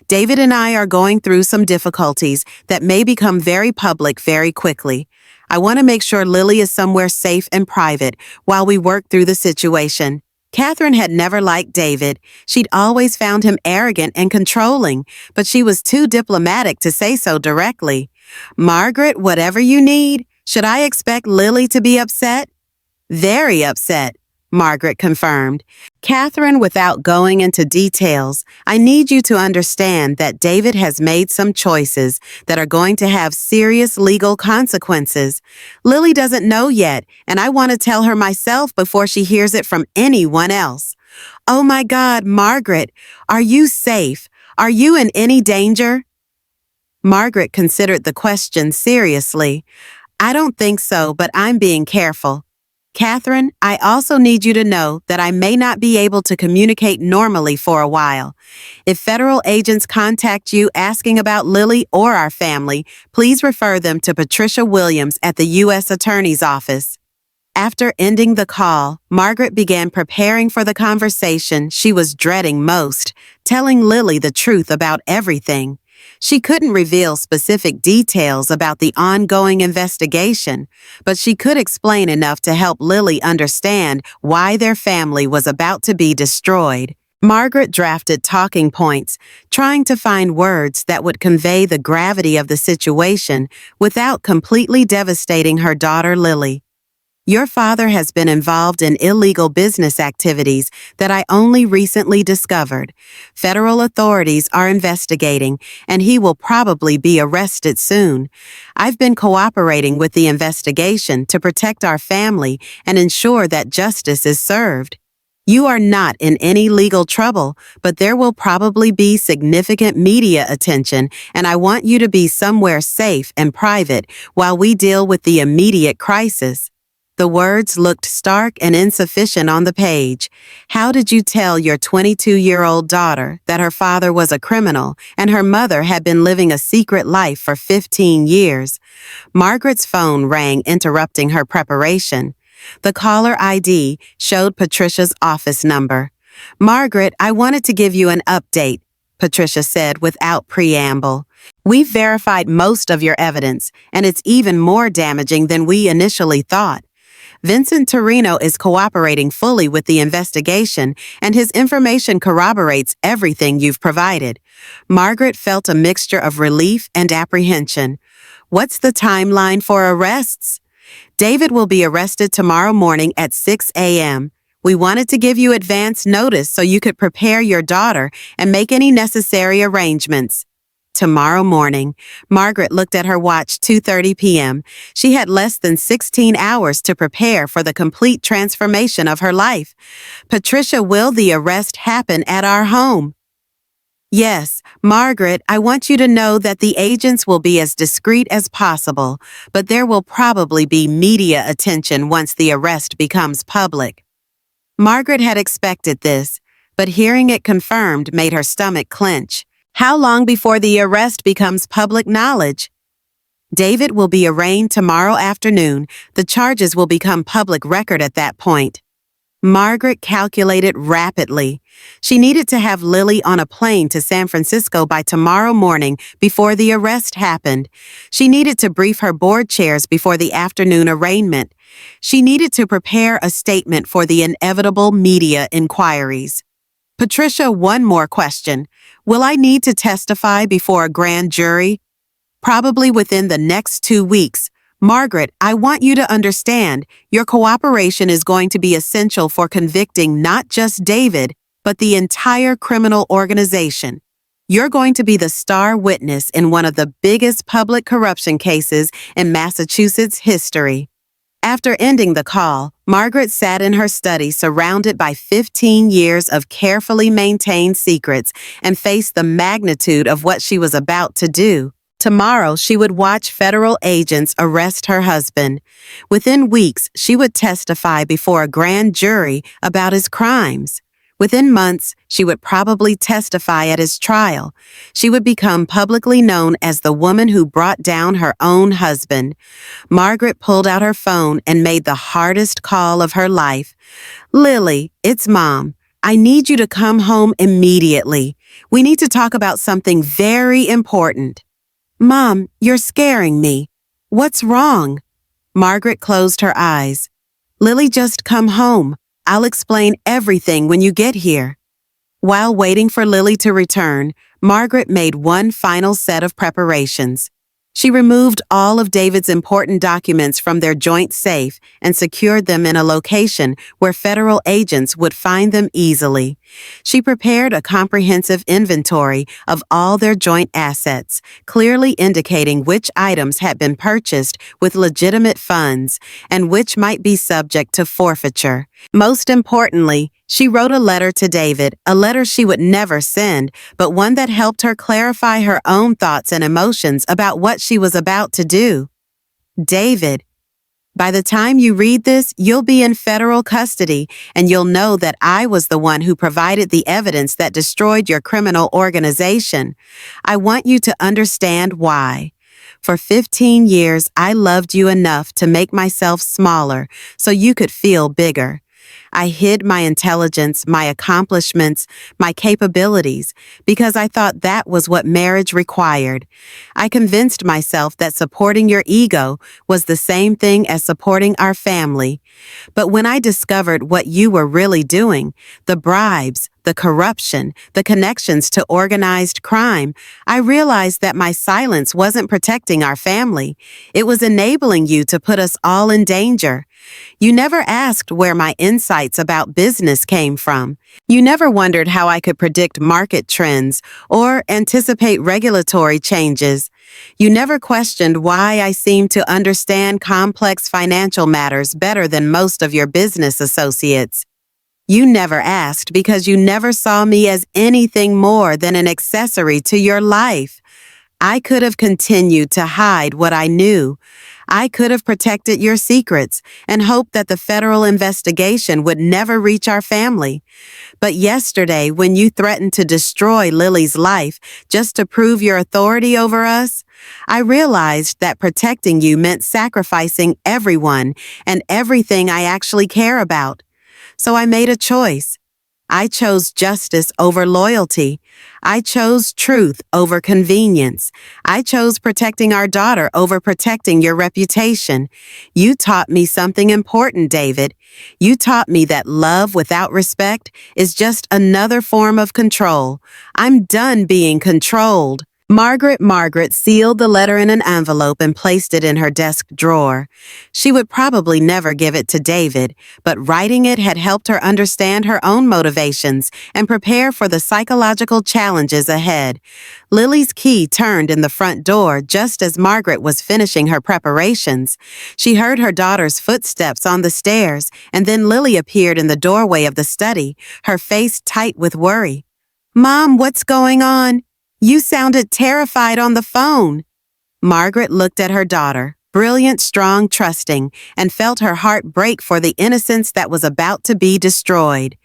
"David and I are going through some difficulties that may become very public very quickly. I want to make sure Lily is somewhere safe and private while we work through the situation." Catherine had never liked David. She'd always found him arrogant and controlling, but she was too diplomatic to say so directly. "Margaret, whatever you need. Should I expect Lily to be upset?" "Very upset," Margaret confirmed. "Catherine, without going into details, I need you to understand that David has made some choices that are going to have serious legal consequences. Lily doesn't know yet, and I want to tell her myself before she hears it from anyone else." "Oh my God, Margaret, are you safe? Are you in any danger?" Margaret considered the question seriously. "I don't think so, but I'm being careful. Catherine, I also need you to know that I may not be able to communicate normally for a while. If federal agents contact you asking about Lily or our family, please refer them to Patricia Williams at the U.S. Attorney's Office." After ending the call, Margaret began preparing for the conversation she was dreading most, telling Lily the truth about everything. She couldn't reveal specific details about the ongoing investigation, but she could explain enough to help Lily understand why their family was about to be destroyed. Margaret drafted talking points, trying to find words that would convey the gravity of the situation without completely devastating her daughter Lily. "Your father has been involved in illegal business activities that I only recently discovered. Federal authorities are investigating, and he will probably be arrested soon. I've been cooperating with the investigation to protect our family and ensure that justice is served. You are not in any legal trouble, but there will probably be significant media attention, and I want you to be somewhere safe and private while we deal with the immediate crisis." The words looked stark and insufficient on the page. How did you tell your 22-year-old daughter that her father was a criminal and her mother had been living a secret life for 15 years? Margaret's phone rang, interrupting her preparation. The caller ID showed Patricia's office number. "Margaret, I wanted to give you an update," Patricia said without preamble. "We've verified most of your evidence, and it's even more damaging than we initially thought. Vincent Torino is cooperating fully with the investigation, and his information corroborates everything you've provided." Margaret felt a mixture of relief and apprehension. "What's the timeline for arrests?" "David will be arrested tomorrow morning at 6 a.m. We wanted to give you advance notice so you could prepare your daughter and make any necessary arrangements." Tomorrow morning. Margaret looked at her watch, 2:30 p.m. She had less than 16 hours to prepare for the complete transformation of her life. "Patricia, will the arrest happen at our home?" "Yes, Margaret, I want you to know that the agents will be as discreet as possible, but there will probably be media attention once the arrest becomes public." Margaret had expected this, but hearing it confirmed made her stomach clench. How long before the arrest becomes public knowledge? "David will be arraigned tomorrow afternoon. The charges will become public record at that point." Margaret calculated rapidly. She needed to have Lily on a plane to San Francisco by tomorrow morning before the arrest happened. She needed to brief her board chairs before the afternoon arraignment. She needed to prepare a statement for the inevitable media inquiries. Patricia, one more question. Will I need to testify before a grand jury? Probably within the next 2 weeks. Margaret, I want you to understand, your cooperation is going to be essential for convicting not just David, but the entire criminal organization. You're going to be the star witness in one of the biggest public corruption cases in Massachusetts history. After ending the call, Margaret sat in her study surrounded by 15 years of carefully maintained secrets and faced the magnitude of what she was about to do. Tomorrow, she would watch federal agents arrest her husband. Within weeks, she would testify before a grand jury about his crimes. Within months, she would probably testify at his trial. She would become publicly known as the woman who brought down her own husband. Margaret pulled out her phone and made the hardest call of her life. Lily, it's Mom. I need you to come home immediately. We need to talk about something very important. Mom, you're scaring me. What's wrong? Margaret closed her eyes. Lily, just come home. I'll explain everything when you get here. While waiting for Lily to return, Margaret made one final set of preparations. She removed all of David's important documents from their joint safe and secured them in a location where federal agents would find them easily. She prepared a comprehensive inventory of all their joint assets, clearly indicating which items had been purchased with legitimate funds and which might be subject to forfeiture. Most importantly, she wrote a letter to David, a letter she would never send, but one that helped her clarify her own thoughts and emotions about what she was about to do. David, by the time you read this, you'll be in federal custody, and you'll know that I was the one who provided the evidence that destroyed your criminal organization. I want you to understand why. For 15 years, I loved you enough to make myself smaller so you could feel bigger. I hid my intelligence, my accomplishments, my capabilities, because I thought that was what marriage required. I convinced myself that supporting your ego was the same thing as supporting our family. But when I discovered what you were really doing, the bribes, the corruption, the connections to organized crime, I realized that my silence wasn't protecting our family. It was enabling you to put us all in danger. You never asked where my insights about business came from. You never wondered how I could predict market trends or anticipate regulatory changes. You never questioned why I seemed to understand complex financial matters better than most of your business associates. You never asked because you never saw me as anything more than an accessory to your life. I could have continued to hide what I knew. I could have protected your secrets and hoped that the federal investigation would never reach our family. But yesterday, when you threatened to destroy Lily's life just to prove your authority over us, I realized that protecting you meant sacrificing everyone and everything I actually care about. So I made a choice. I chose justice over loyalty. I chose truth over convenience. I chose protecting our daughter over protecting your reputation. You taught me something important, David. You taught me that love without respect is just another form of control. I'm done being controlled. Margaret sealed the letter in an envelope and placed it in her desk drawer. She would probably never give it to David, but writing it had helped her understand her own motivations and prepare for the psychological challenges ahead. Lily's key turned in the front door just as Margaret was finishing her preparations. She heard her daughter's footsteps on the stairs, and then Lily appeared in the doorway of the study, her face tight with worry. "Mom, what's going on? You sounded terrified on the phone." Margaret looked at her daughter, brilliant, strong, trusting, and felt her heart break for the innocence that was about to be destroyed.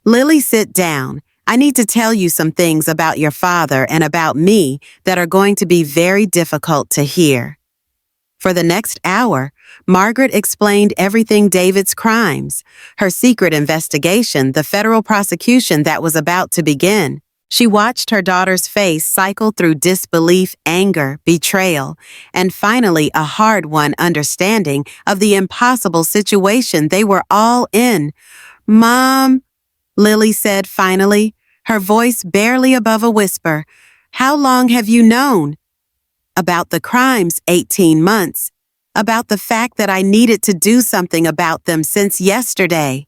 "Lily, sit down. I need to tell you some things about your father and about me that are going to be very difficult to hear." For the next hour, Margaret explained everything David's crimes, her secret investigation, the federal prosecution that was about to begin. She watched her daughter's face cycle through disbelief, anger, betrayal, and finally a hard-won understanding of the impossible situation they were all in. "Mom," Lily said finally, her voice barely above a whisper. How long have you known? About the crimes, 18 months. About the fact that I needed to do something about them since yesterday.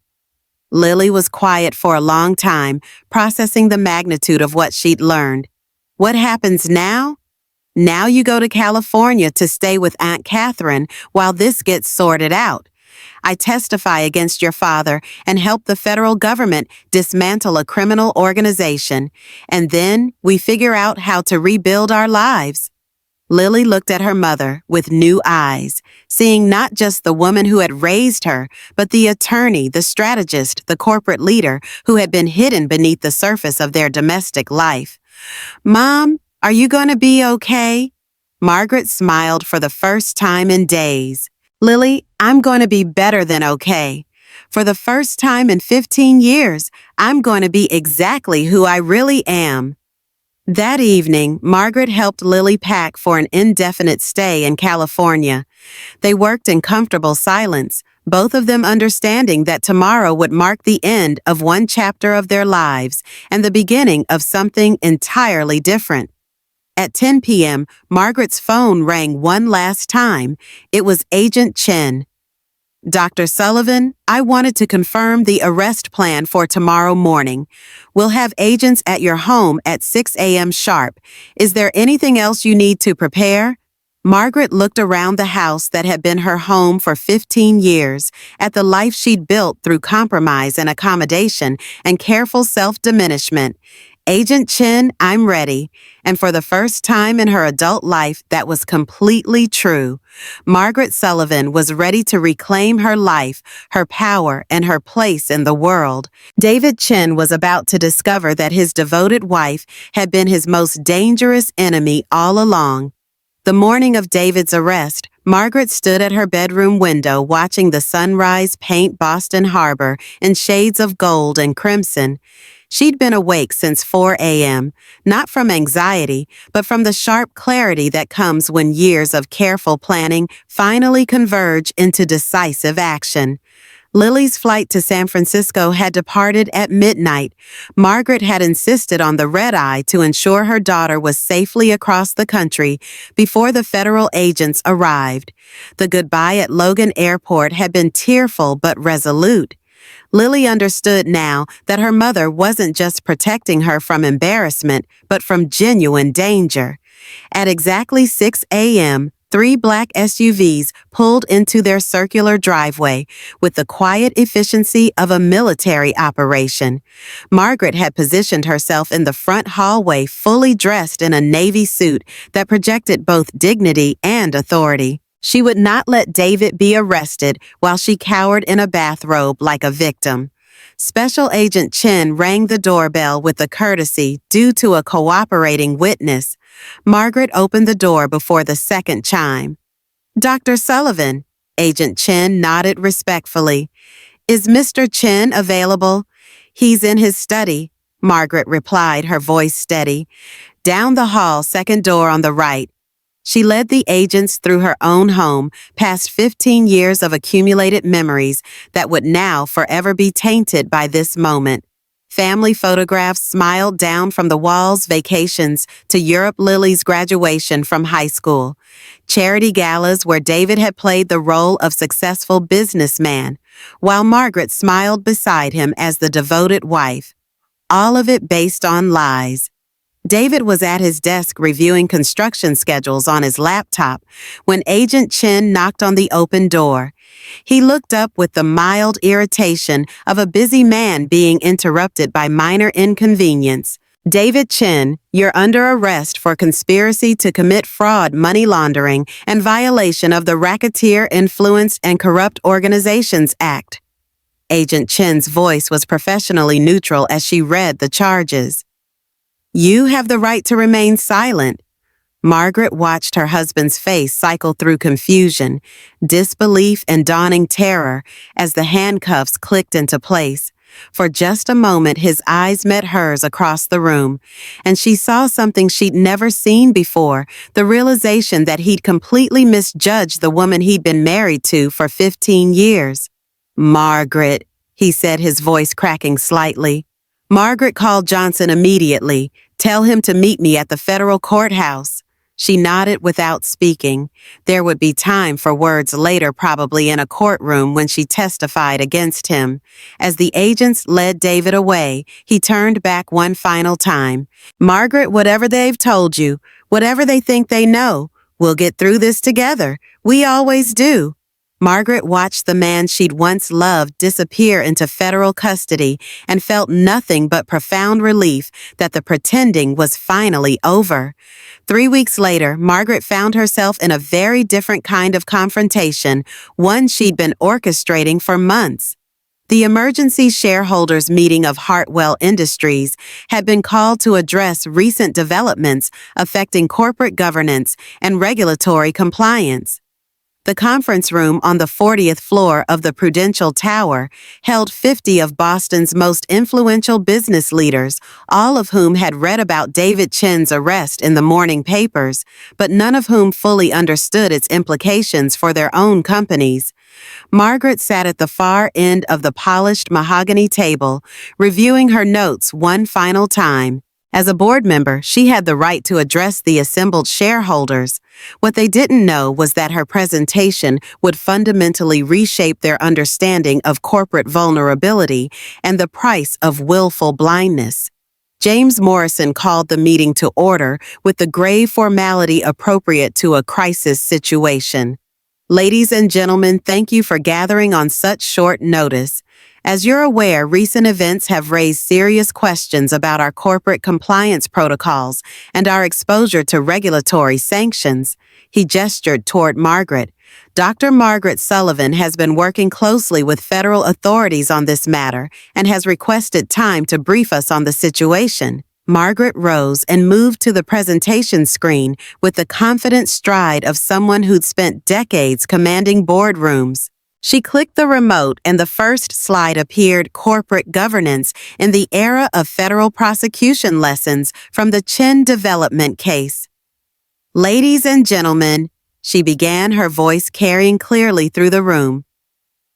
Lily was quiet for a long time, processing the magnitude of what she'd learned. What happens now? Now you go to California to stay with Aunt Catherine while this gets sorted out. I testify against your father and help the federal government dismantle a criminal organization, and then we figure out how to rebuild our lives. Lily looked at her mother with new eyes, seeing not just the woman who had raised her, but the attorney, the strategist, the corporate leader who had been hidden beneath the surface of their domestic life. Mom, are you going to be okay? Margaret smiled for the first time in days. Lily, I'm going to be better than okay. For the first time in 15 years, I'm going to be exactly who I really am. That evening, Margaret helped Lily pack for an indefinite stay in California. They worked in comfortable silence, both of them understanding that tomorrow would mark the end of one chapter of their lives and the beginning of something entirely different. At 10 p.m., Margaret's phone rang one last time. It was Agent Chen. Dr. Sullivan, I wanted to confirm the arrest plan for tomorrow morning. We'll have agents at your home at 6 a.m. sharp. Is there anything else you need to prepare? Margaret looked around the house that had been her home for 15 years, at the life she'd built through compromise and accommodation and careful self-diminishment. Agent Chen, I'm ready. And for the first time in her adult life, that was completely true. Margaret Sullivan was ready to reclaim her life, her power, and her place in the world. David Chen was about to discover that his devoted wife had been his most dangerous enemy all along. The morning of David's arrest, Margaret stood at her bedroom window watching the sunrise paint Boston Harbor in shades of gold and crimson. She'd been awake since 4 a.m., not from anxiety, but from the sharp clarity that comes when years of careful planning finally converge into decisive action. Lily's flight to San Francisco had departed at midnight. Margaret had insisted on the red-eye to ensure her daughter was safely across the country before the federal agents arrived. The goodbye at Logan Airport had been tearful but resolute. Lily understood now that her mother wasn't just protecting her from embarrassment, but from genuine danger. At exactly 6 a.m., 3 black SUVs pulled into their circular driveway with the quiet efficiency of a military operation. Margaret had positioned herself in the front hallway fully dressed in a navy suit that projected both dignity and authority. She would not let David be arrested while she cowered in a bathrobe like a victim. Special Agent Chen rang the doorbell with the courtesy due to a cooperating witness. Margaret opened the door before the second chime. Dr. Sullivan, Agent Chen nodded respectfully. Is Mr. Chen available? He's in his study, Margaret replied, her voice steady. Down the hall, second door on the right. She led the agents through her own home, past 15 years of accumulated memories that would now forever be tainted by this moment. Family photographs smiled down from the walls, vacations to Europe, Lily's graduation from high school, charity galas where David had played the role of successful businessman, while Margaret smiled beside him as the devoted wife. All of it based on lies. David was at his desk reviewing construction schedules on his laptop when Agent Chen knocked on the open door. He looked up with the mild irritation of a busy man being interrupted by minor inconvenience. David Chen, you're under arrest for conspiracy to commit fraud, money laundering, and violation of the Racketeer Influenced and Corrupt Organizations Act. Agent Chen's voice was professionally neutral as she read the charges. You have the right to remain silent. Margaret watched her husband's face cycle through confusion, disbelief, and dawning terror as the handcuffs clicked into place. For just a moment, his eyes met hers across the room, and she saw something she'd never seen before, the realization that he'd completely misjudged the woman he'd been married to for 15 years. Margaret, he said, his voice cracking slightly. Margaret called Johnson immediately. Tell him to meet me at the federal courthouse. She nodded without speaking. There would be time for words later, probably in a courtroom when she testified against him. As the agents led David away, he turned back one final time. Margaret, whatever they've told you, whatever they think they know, we'll get through this together. We always do. Margaret watched the man she'd once loved disappear into federal custody and felt nothing but profound relief that the pretending was finally over. 3 weeks later, Margaret found herself in a very different kind of confrontation, one she'd been orchestrating for months. The emergency shareholders meeting of Hartwell Industries had been called to address recent developments affecting corporate governance and regulatory compliance. The conference room on the 40th floor of the Prudential Tower held 50 of Boston's most influential business leaders, all of whom had read about David Chen's arrest in the morning papers, but none of whom fully understood its implications for their own companies. Margaret sat at the far end of the polished mahogany table, reviewing her notes one final time. As a board member, she had the right to address the assembled shareholders. What they didn't know was that her presentation would fundamentally reshape their understanding of corporate vulnerability and the price of willful blindness. James Morrison called the meeting to order with the grave formality appropriate to a crisis situation. Ladies and gentlemen, thank you for gathering on such short notice. As you're aware, recent events have raised serious questions about our corporate compliance protocols and our exposure to regulatory sanctions. He gestured toward Margaret. Dr. Margaret Sullivan has been working closely with federal authorities on this matter and has requested time to brief us on the situation. Margaret rose and moved to the presentation screen with the confident stride of someone who'd spent decades commanding boardrooms. She clicked the remote and the first slide appeared: Corporate Governance in the Era of Federal Prosecution Lessons from the Chen Development Case. Ladies and gentlemen, she began, her voice carrying clearly through the room.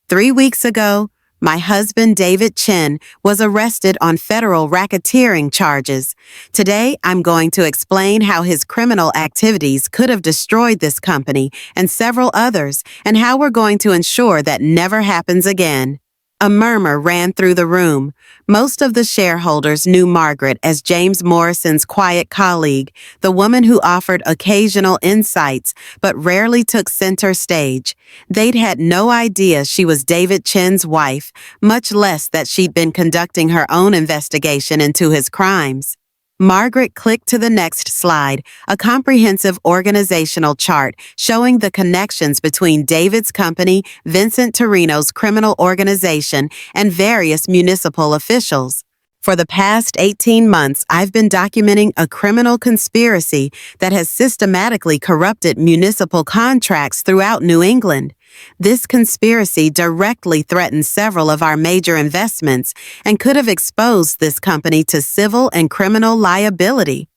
3 weeks ago, my husband, David Chen, was arrested on federal racketeering charges. Today, I'm going to explain how his criminal activities could have destroyed this company and several others, and how we're going to ensure that never happens again. A murmur ran through the room. Most of the shareholders knew Margaret as James Morrison's quiet colleague, the woman who offered occasional insights but rarely took center stage. They'd had no idea she was David Chen's wife, much less that she'd been conducting her own investigation into his crimes. Margaret clicked to the next slide, a comprehensive organizational chart showing the connections between David's company, Vincent Torino's criminal organization, and various municipal officials. For the past 18 months, I've been documenting a criminal conspiracy that has systematically corrupted municipal contracts throughout New England. This conspiracy directly threatened several of our major investments and could have exposed this company to civil and criminal liability.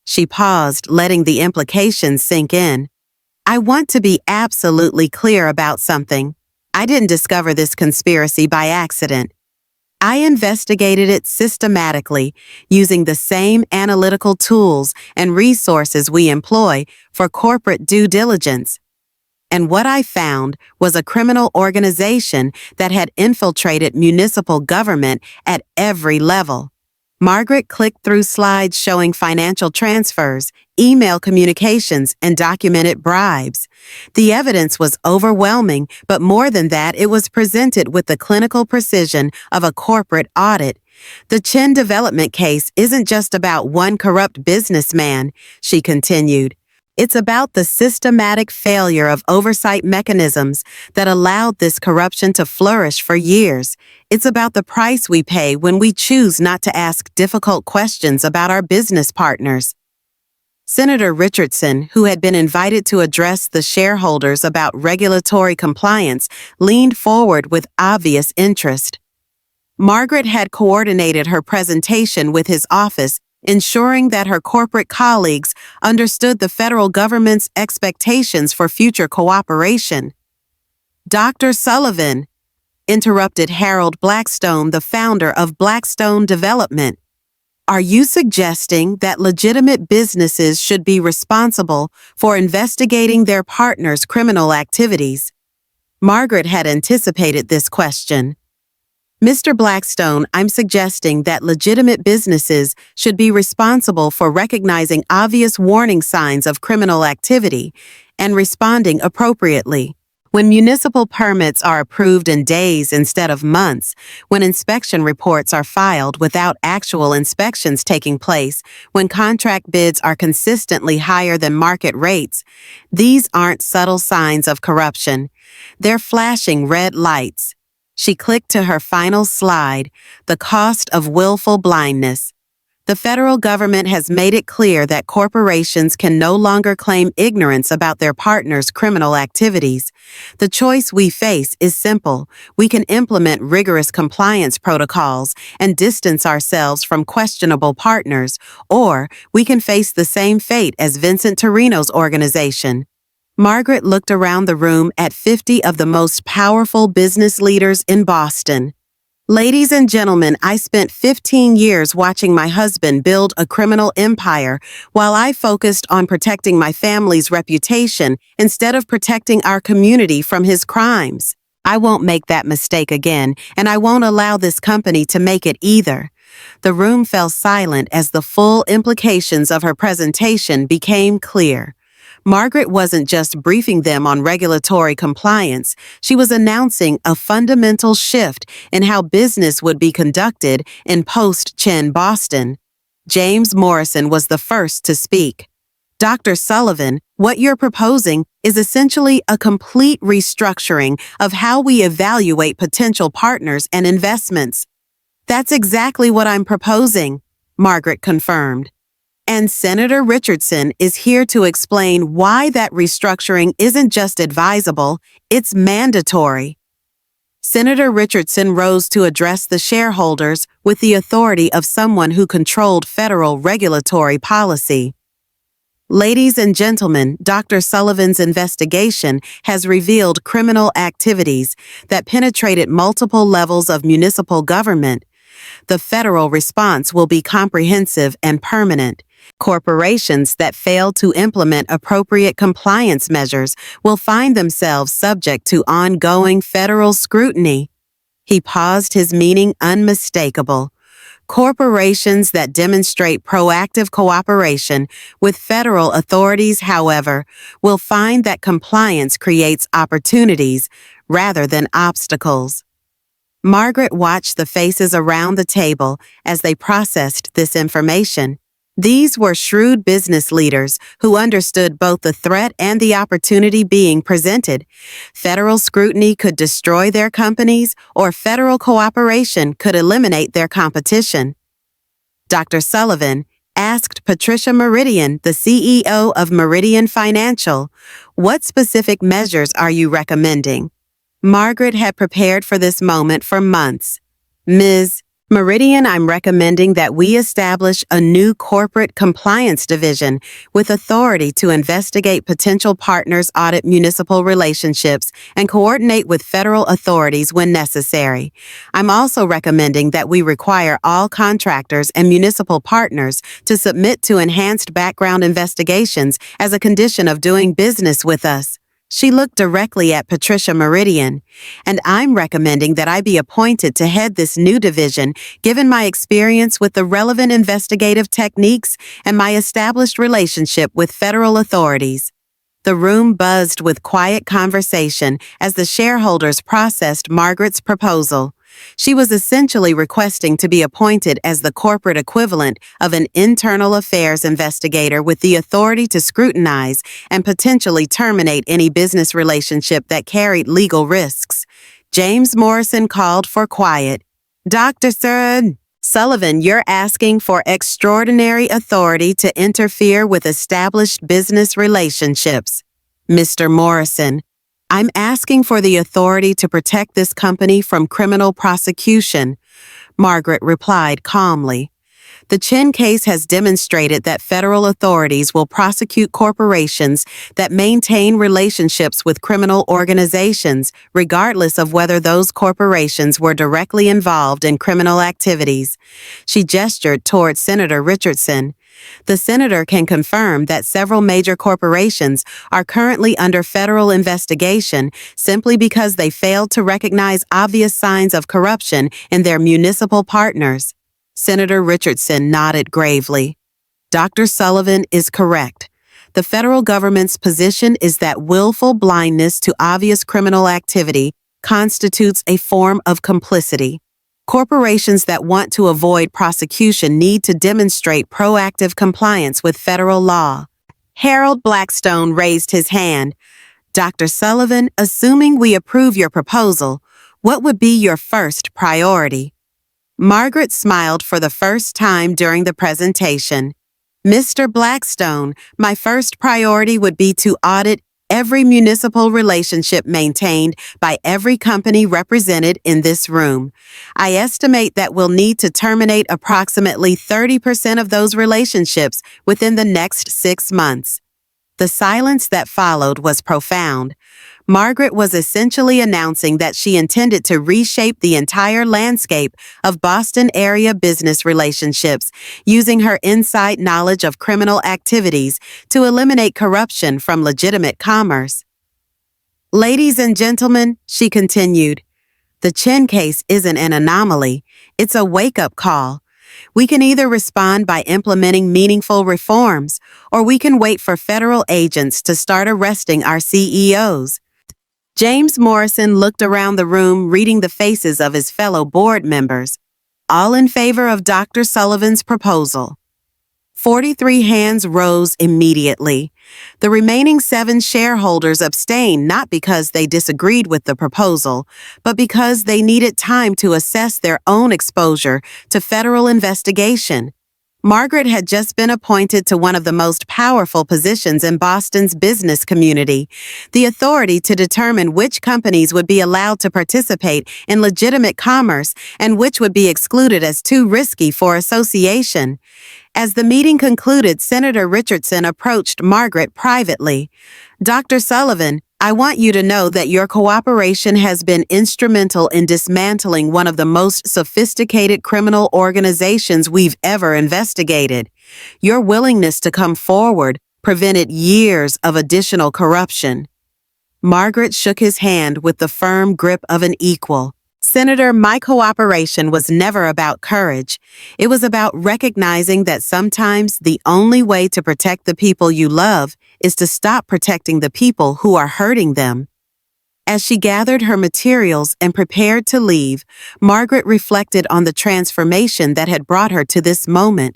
She paused, letting the implications sink in. I want to be absolutely clear about something. I didn't discover this conspiracy by accident. I investigated it systematically, using the same analytical tools and resources we employ for corporate due diligence. And what I found was a criminal organization that had infiltrated municipal government at every level. Margaret clicked through slides showing financial transfers, email communications, and documented bribes. The evidence was overwhelming, but more than that, it was presented with the clinical precision of a corporate audit. The Chen development case isn't just about one corrupt businessman, she continued. It's about the systematic failure of oversight mechanisms that allowed this corruption to flourish for years. It's about the price we pay when we choose not to ask difficult questions about our business partners. Senator Richardson, who had been invited to address the shareholders about regulatory compliance, leaned forward with obvious interest. Margaret had coordinated her presentation with his office, ensuring that her corporate colleagues understood the federal government's expectations for future cooperation. Dr. Sullivan, interrupted Harold Blackstone, the founder of Blackstone Development. Are you suggesting that legitimate businesses should be responsible for investigating their partner's criminal activities? Margaret had anticipated this question. Mr. Blackstone, I'm suggesting that legitimate businesses should be responsible for recognizing obvious warning signs of criminal activity and responding appropriately. When municipal permits are approved in days instead of months, when inspection reports are filed without actual inspections taking place, when contract bids are consistently higher than market rates, these aren't subtle signs of corruption. They're flashing red lights. She clicked to her final slide, the cost of willful blindness. The federal government has made it clear that corporations can no longer claim ignorance about their partners' criminal activities. The choice we face is simple. We can implement rigorous compliance protocols and distance ourselves from questionable partners, or we can face the same fate as Vincent Torino's organization. Margaret looked around the room at 50 of the most powerful business leaders in Boston. Ladies and gentlemen, I spent 15 years watching my husband build a criminal empire while I focused on protecting my family's reputation instead of protecting our community from his crimes. I won't make that mistake again, and I won't allow this company to make it either. The room fell silent as the full implications of her presentation became clear. Margaret wasn't just briefing them on regulatory compliance, she was announcing a fundamental shift in how business would be conducted in post-Chen Boston. James Morrison was the first to speak. Dr. Sullivan, what you're proposing is essentially a complete restructuring of how we evaluate potential partners and investments. That's exactly what I'm proposing, Margaret confirmed. And Senator Richardson is here to explain why that restructuring isn't just advisable, it's mandatory. Senator Richardson rose to address the shareholders with the authority of someone who controlled federal regulatory policy. Ladies and gentlemen, Dr. Sullivan's investigation has revealed criminal activities that penetrated multiple levels of municipal government. The federal response will be comprehensive and permanent. Corporations that fail to implement appropriate compliance measures will find themselves subject to ongoing federal scrutiny. He paused, his meaning unmistakable. Corporations that demonstrate proactive cooperation with federal authorities, however, will find that compliance creates opportunities rather than obstacles. Margaret watched the faces around the table as they processed this information. These were shrewd business leaders who understood both the threat and the opportunity being presented. Federal scrutiny could destroy their companies, or federal cooperation could eliminate their competition. Dr. Sullivan asked Patricia Meridian, the CEO of Meridian Financial, "What specific measures are you recommending?" Margaret had prepared for this moment for months. "Ms. Meridian, I'm recommending that we establish a new corporate compliance division with authority to investigate potential partners, audit municipal relationships, and coordinate with federal authorities when necessary. I'm also recommending that we require all contractors and municipal partners to submit to enhanced background investigations as a condition of doing business with us." She looked directly at Patricia Meridian. "And I'm recommending that I be appointed to head this new division, given my experience with the relevant investigative techniques and my established relationship with federal authorities." The room buzzed with quiet conversation as the shareholders processed Margaret's proposal. She was essentially requesting to be appointed as the corporate equivalent of an internal affairs investigator with the authority to scrutinize and potentially terminate any business relationship that carried legal risks. James Morrison called for quiet. "Dr. Sullivan, you're asking for extraordinary authority to interfere with established business relationships." "Mr. Morrison, I'm asking for the authority to protect this company from criminal prosecution," Margaret replied calmly. The Chin case has demonstrated that federal authorities will prosecute corporations that maintain relationships with criminal organizations, regardless of whether those corporations were directly involved in criminal activities. She gestured toward Senator Richardson. The senator can confirm that several major corporations are currently under federal investigation simply because they failed to recognize obvious signs of corruption in their municipal partners. Senator Richardson nodded gravely. Dr. Sullivan is correct. The federal government's position is that willful blindness to obvious criminal activity constitutes a form of complicity. Corporations that want to avoid prosecution need to demonstrate proactive compliance with federal law. Harold Blackstone raised his hand. Dr. Sullivan, assuming we approve your proposal, what would be your first priority? Margaret smiled for the first time during the presentation. Mr. Blackstone, my first priority would be to audit every municipal relationship maintained by every company represented in this room. I estimate that we'll need to terminate approximately 30% of those relationships within the next 6 months. The silence that followed was profound. Margaret was essentially announcing that she intended to reshape the entire landscape of Boston area business relationships, using her inside knowledge of criminal activities to eliminate corruption from legitimate commerce. Ladies and gentlemen, she continued, the Chin case isn't an anomaly, it's a wake-up call. We can either respond by implementing meaningful reforms, or we can wait for federal agents to start arresting our CEOs. James Morrison looked around the room, reading the faces of his fellow board members, all in favor of Dr. Sullivan's proposal. 43 hands rose immediately. The remaining 7 shareholders abstained not because they disagreed with the proposal, but because they needed time to assess their own exposure to federal investigation. Margaret had just been appointed to one of the most powerful positions in Boston's business community, the authority to determine which companies would be allowed to participate in legitimate commerce and which would be excluded as too risky for association. As the meeting concluded, Senator Richardson approached Margaret privately. Dr. Sullivan, I want you to know that your cooperation has been instrumental in dismantling one of the most sophisticated criminal organizations we've ever investigated. Your willingness to come forward prevented years of additional corruption. Margaret shook his hand with the firm grip of an equal. Senator, my cooperation was never about courage. It was about recognizing that sometimes the only way to protect the people you love is to stop protecting the people who are hurting them. As she gathered her materials and prepared to leave, Margaret reflected on the transformation that had brought her to this moment.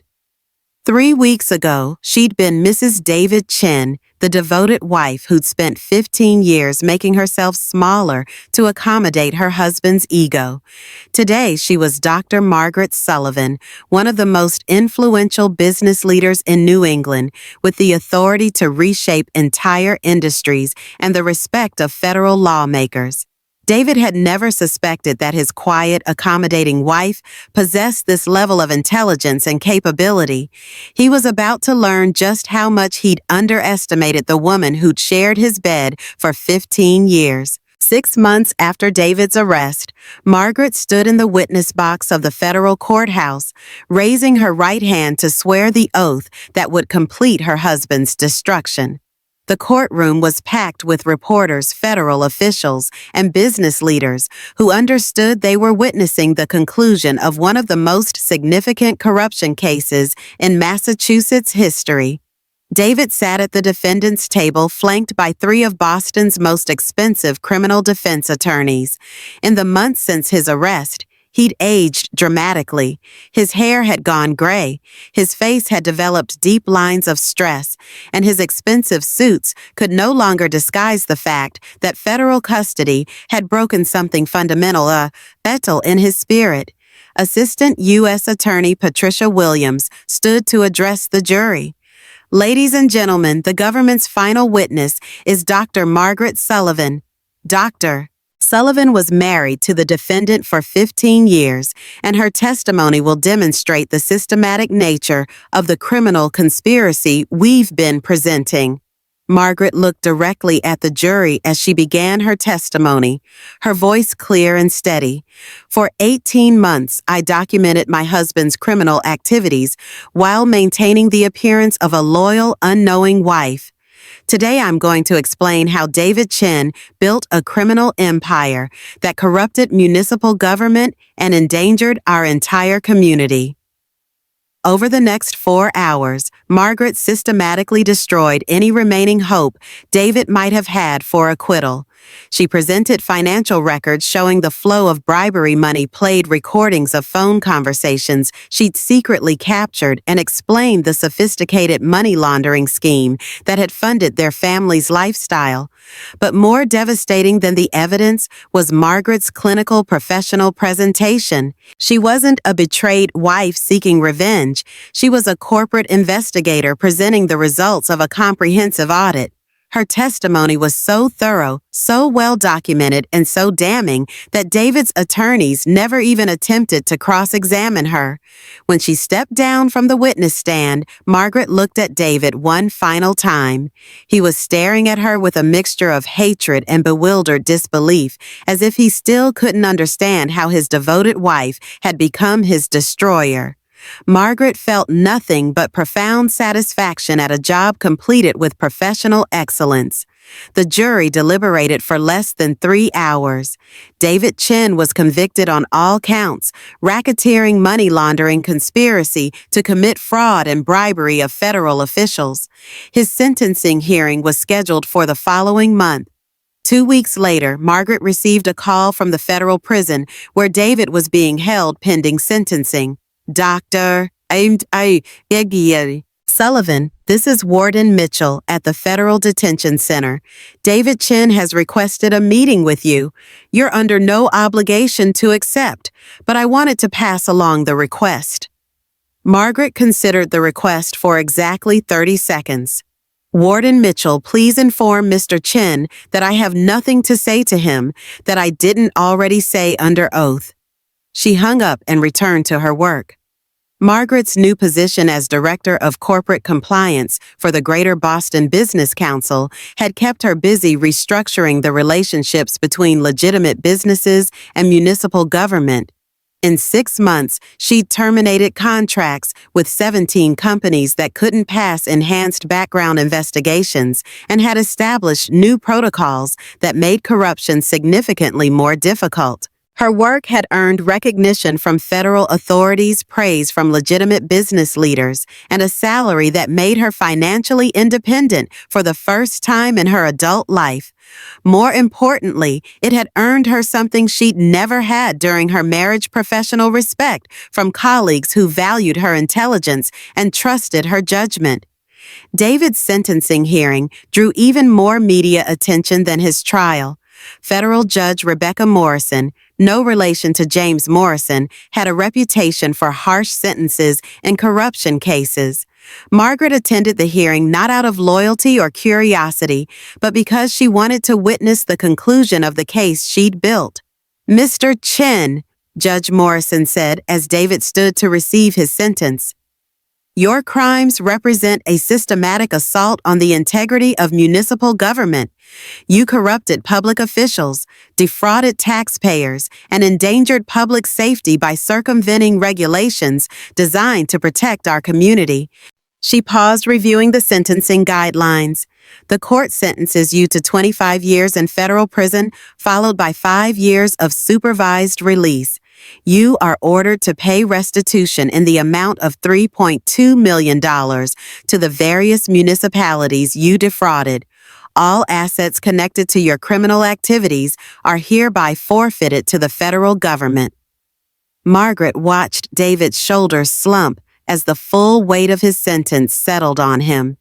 3 weeks ago, she'd been Mrs. David Chin, the devoted wife who'd spent 15 years making herself smaller to accommodate her husband's ego. Today, she was Dr. Margaret Sullivan, one of the most influential business leaders in New England, with the authority to reshape entire industries and the respect of federal lawmakers. David had never suspected that his quiet, accommodating wife possessed this level of intelligence and capability. He was about to learn just how much he'd underestimated the woman who'd shared his bed for 15 years. 6 months after David's arrest, Margaret stood in the witness box of the federal courthouse, raising her right hand to swear the oath that would complete her husband's destruction. The courtroom was packed with reporters, federal officials, and business leaders who understood they were witnessing the conclusion of one of the most significant corruption cases in Massachusetts history. David sat at the defendant's table, flanked by 3 of Boston's most expensive criminal defense attorneys. In the months since his arrest, he'd aged dramatically. His hair had gone gray, his face had developed deep lines of stress, and his expensive suits could no longer disguise the fact that federal custody had broken something fundamental, a betrayal in his spirit. Assistant U.S. Attorney Patricia Williams stood to address the jury. Ladies and gentlemen, the government's final witness is Dr. Margaret Sullivan. Dr. Sullivan was married to the defendant for 15 years, and her testimony will demonstrate the systematic nature of the criminal conspiracy we've been presenting. Margaret looked directly at the jury as she began her testimony, her voice clear and steady. For 18 months, I documented my husband's criminal activities while maintaining the appearance of a loyal, unknowing wife. Today I'm going to explain how David Chen built a criminal empire that corrupted municipal government and endangered our entire community. Over the next 4 hours, Margaret systematically destroyed any remaining hope David might have had for acquittal. She presented financial records showing the flow of bribery money, played recordings of phone conversations she'd secretly captured, and explained the sophisticated money laundering scheme that had funded their family's lifestyle. But more devastating than the evidence was Margaret's clinical professional presentation. She wasn't a betrayed wife seeking revenge. She was a corporate investigator presenting the results of a comprehensive audit. Her testimony was so thorough, so well documented, and so damning that David's attorneys never even attempted to cross-examine her. When she stepped down from the witness stand, Margaret looked at David one final time. He was staring at her with a mixture of hatred and bewildered disbelief, as if he still couldn't understand how his devoted wife had become his destroyer. Margaret felt nothing but profound satisfaction at a job completed with professional excellence. The jury deliberated for less than 3 hours. David Chen was convicted on all counts: racketeering, money laundering, conspiracy to commit fraud, and bribery of federal officials. His sentencing hearing was scheduled for the following month. 2 weeks later, Margaret received a call from the federal prison where David was being held pending sentencing. Dr. Sullivan, this is Warden Mitchell at the Federal Detention Center. David Chen has requested a meeting with you. You're under no obligation to accept, but I wanted to pass along the request. Margaret considered the request for exactly 30 seconds. Warden Mitchell, please inform Mr. Chen that I have nothing to say to him that I didn't already say under oath. She hung up and returned to her work. Margaret's new position as Director of Corporate Compliance for the Greater Boston Business Council had kept her busy restructuring the relationships between legitimate businesses and municipal government. In 6 months, she'd terminated contracts with 17 companies that couldn't pass enhanced background investigations and had established new protocols that made corruption significantly more difficult. Her work had earned recognition from federal authorities, praise from legitimate business leaders, and a salary that made her financially independent for the first time in her adult life. More importantly, it had earned her something she'd never had during her marriage: professional respect from colleagues who valued her intelligence and trusted her judgment. David's sentencing hearing drew even more media attention than his trial. Federal Judge Rebecca Morrison, no relation to James Morrison, had a reputation for harsh sentences in corruption cases. Margaret attended the hearing not out of loyalty or curiosity, but because she wanted to witness the conclusion of the case she'd built. "Mr. Chen," Judge Morrison said as David stood to receive his sentence, "your crimes represent a systematic assault on the integrity of municipal government. You corrupted public officials, defrauded taxpayers, and endangered public safety by circumventing regulations designed to protect our community." She paused, reviewing the sentencing guidelines. The court sentences you to 25 years in federal prison, followed by 5 years of supervised release. You are ordered to pay restitution in the amount of $3.2 million to the various municipalities you defrauded. All assets connected to your criminal activities are hereby forfeited to the federal government. Margaret watched David's shoulders slump as the full weight of his sentence settled on him.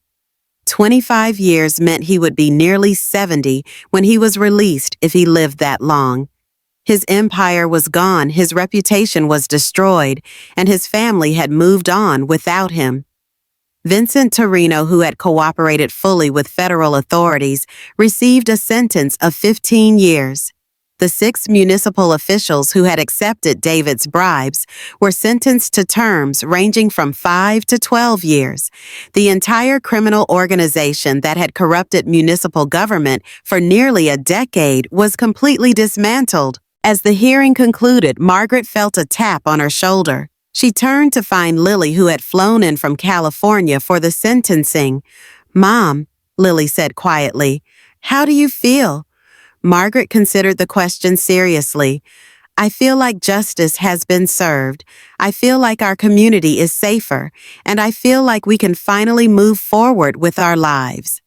25 years meant he would be nearly 70 when he was released if he lived that long. His empire was gone, his reputation was destroyed, and his family had moved on without him. Vincent Torino, who had cooperated fully with federal authorities, received a sentence of 15 years. The 6 municipal officials who had accepted David's bribes were sentenced to terms ranging from 5 to 12 years. The entire criminal organization that had corrupted municipal government for nearly a decade was completely dismantled. As the hearing concluded, Margaret felt a tap on her shoulder. She turned to find Lily, who had flown in from California for the sentencing. "Mom," Lily said quietly, "how do you feel?" Margaret considered the question seriously. "I feel like justice has been served. I feel like our community is safer, and I feel like we can finally move forward with our lives."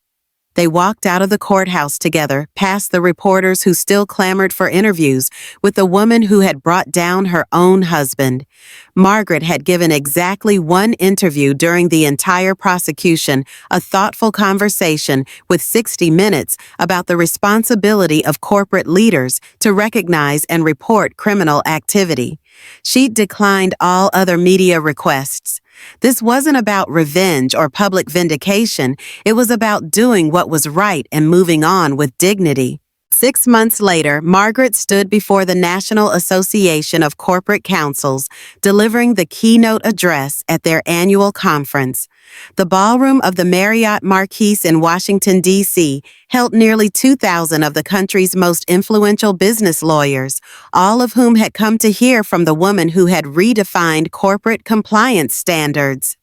They walked out of the courthouse together, past the reporters who still clamored for interviews with the woman who had brought down her own husband. Margaret had given exactly one interview during the entire prosecution, a thoughtful conversation with 60 Minutes about the responsibility of corporate leaders to recognize and report criminal activity. She'd declined all other media requests. This wasn't about revenge or public vindication. It was about doing what was right and moving on with dignity. 6 months later, Margaret stood before the National Association of Corporate Councils, delivering the keynote address at their annual conference. The ballroom of the Marriott Marquis in Washington, D.C., held nearly 2,000 of the country's most influential business lawyers, all of whom had come to hear from the woman who had redefined corporate compliance standards.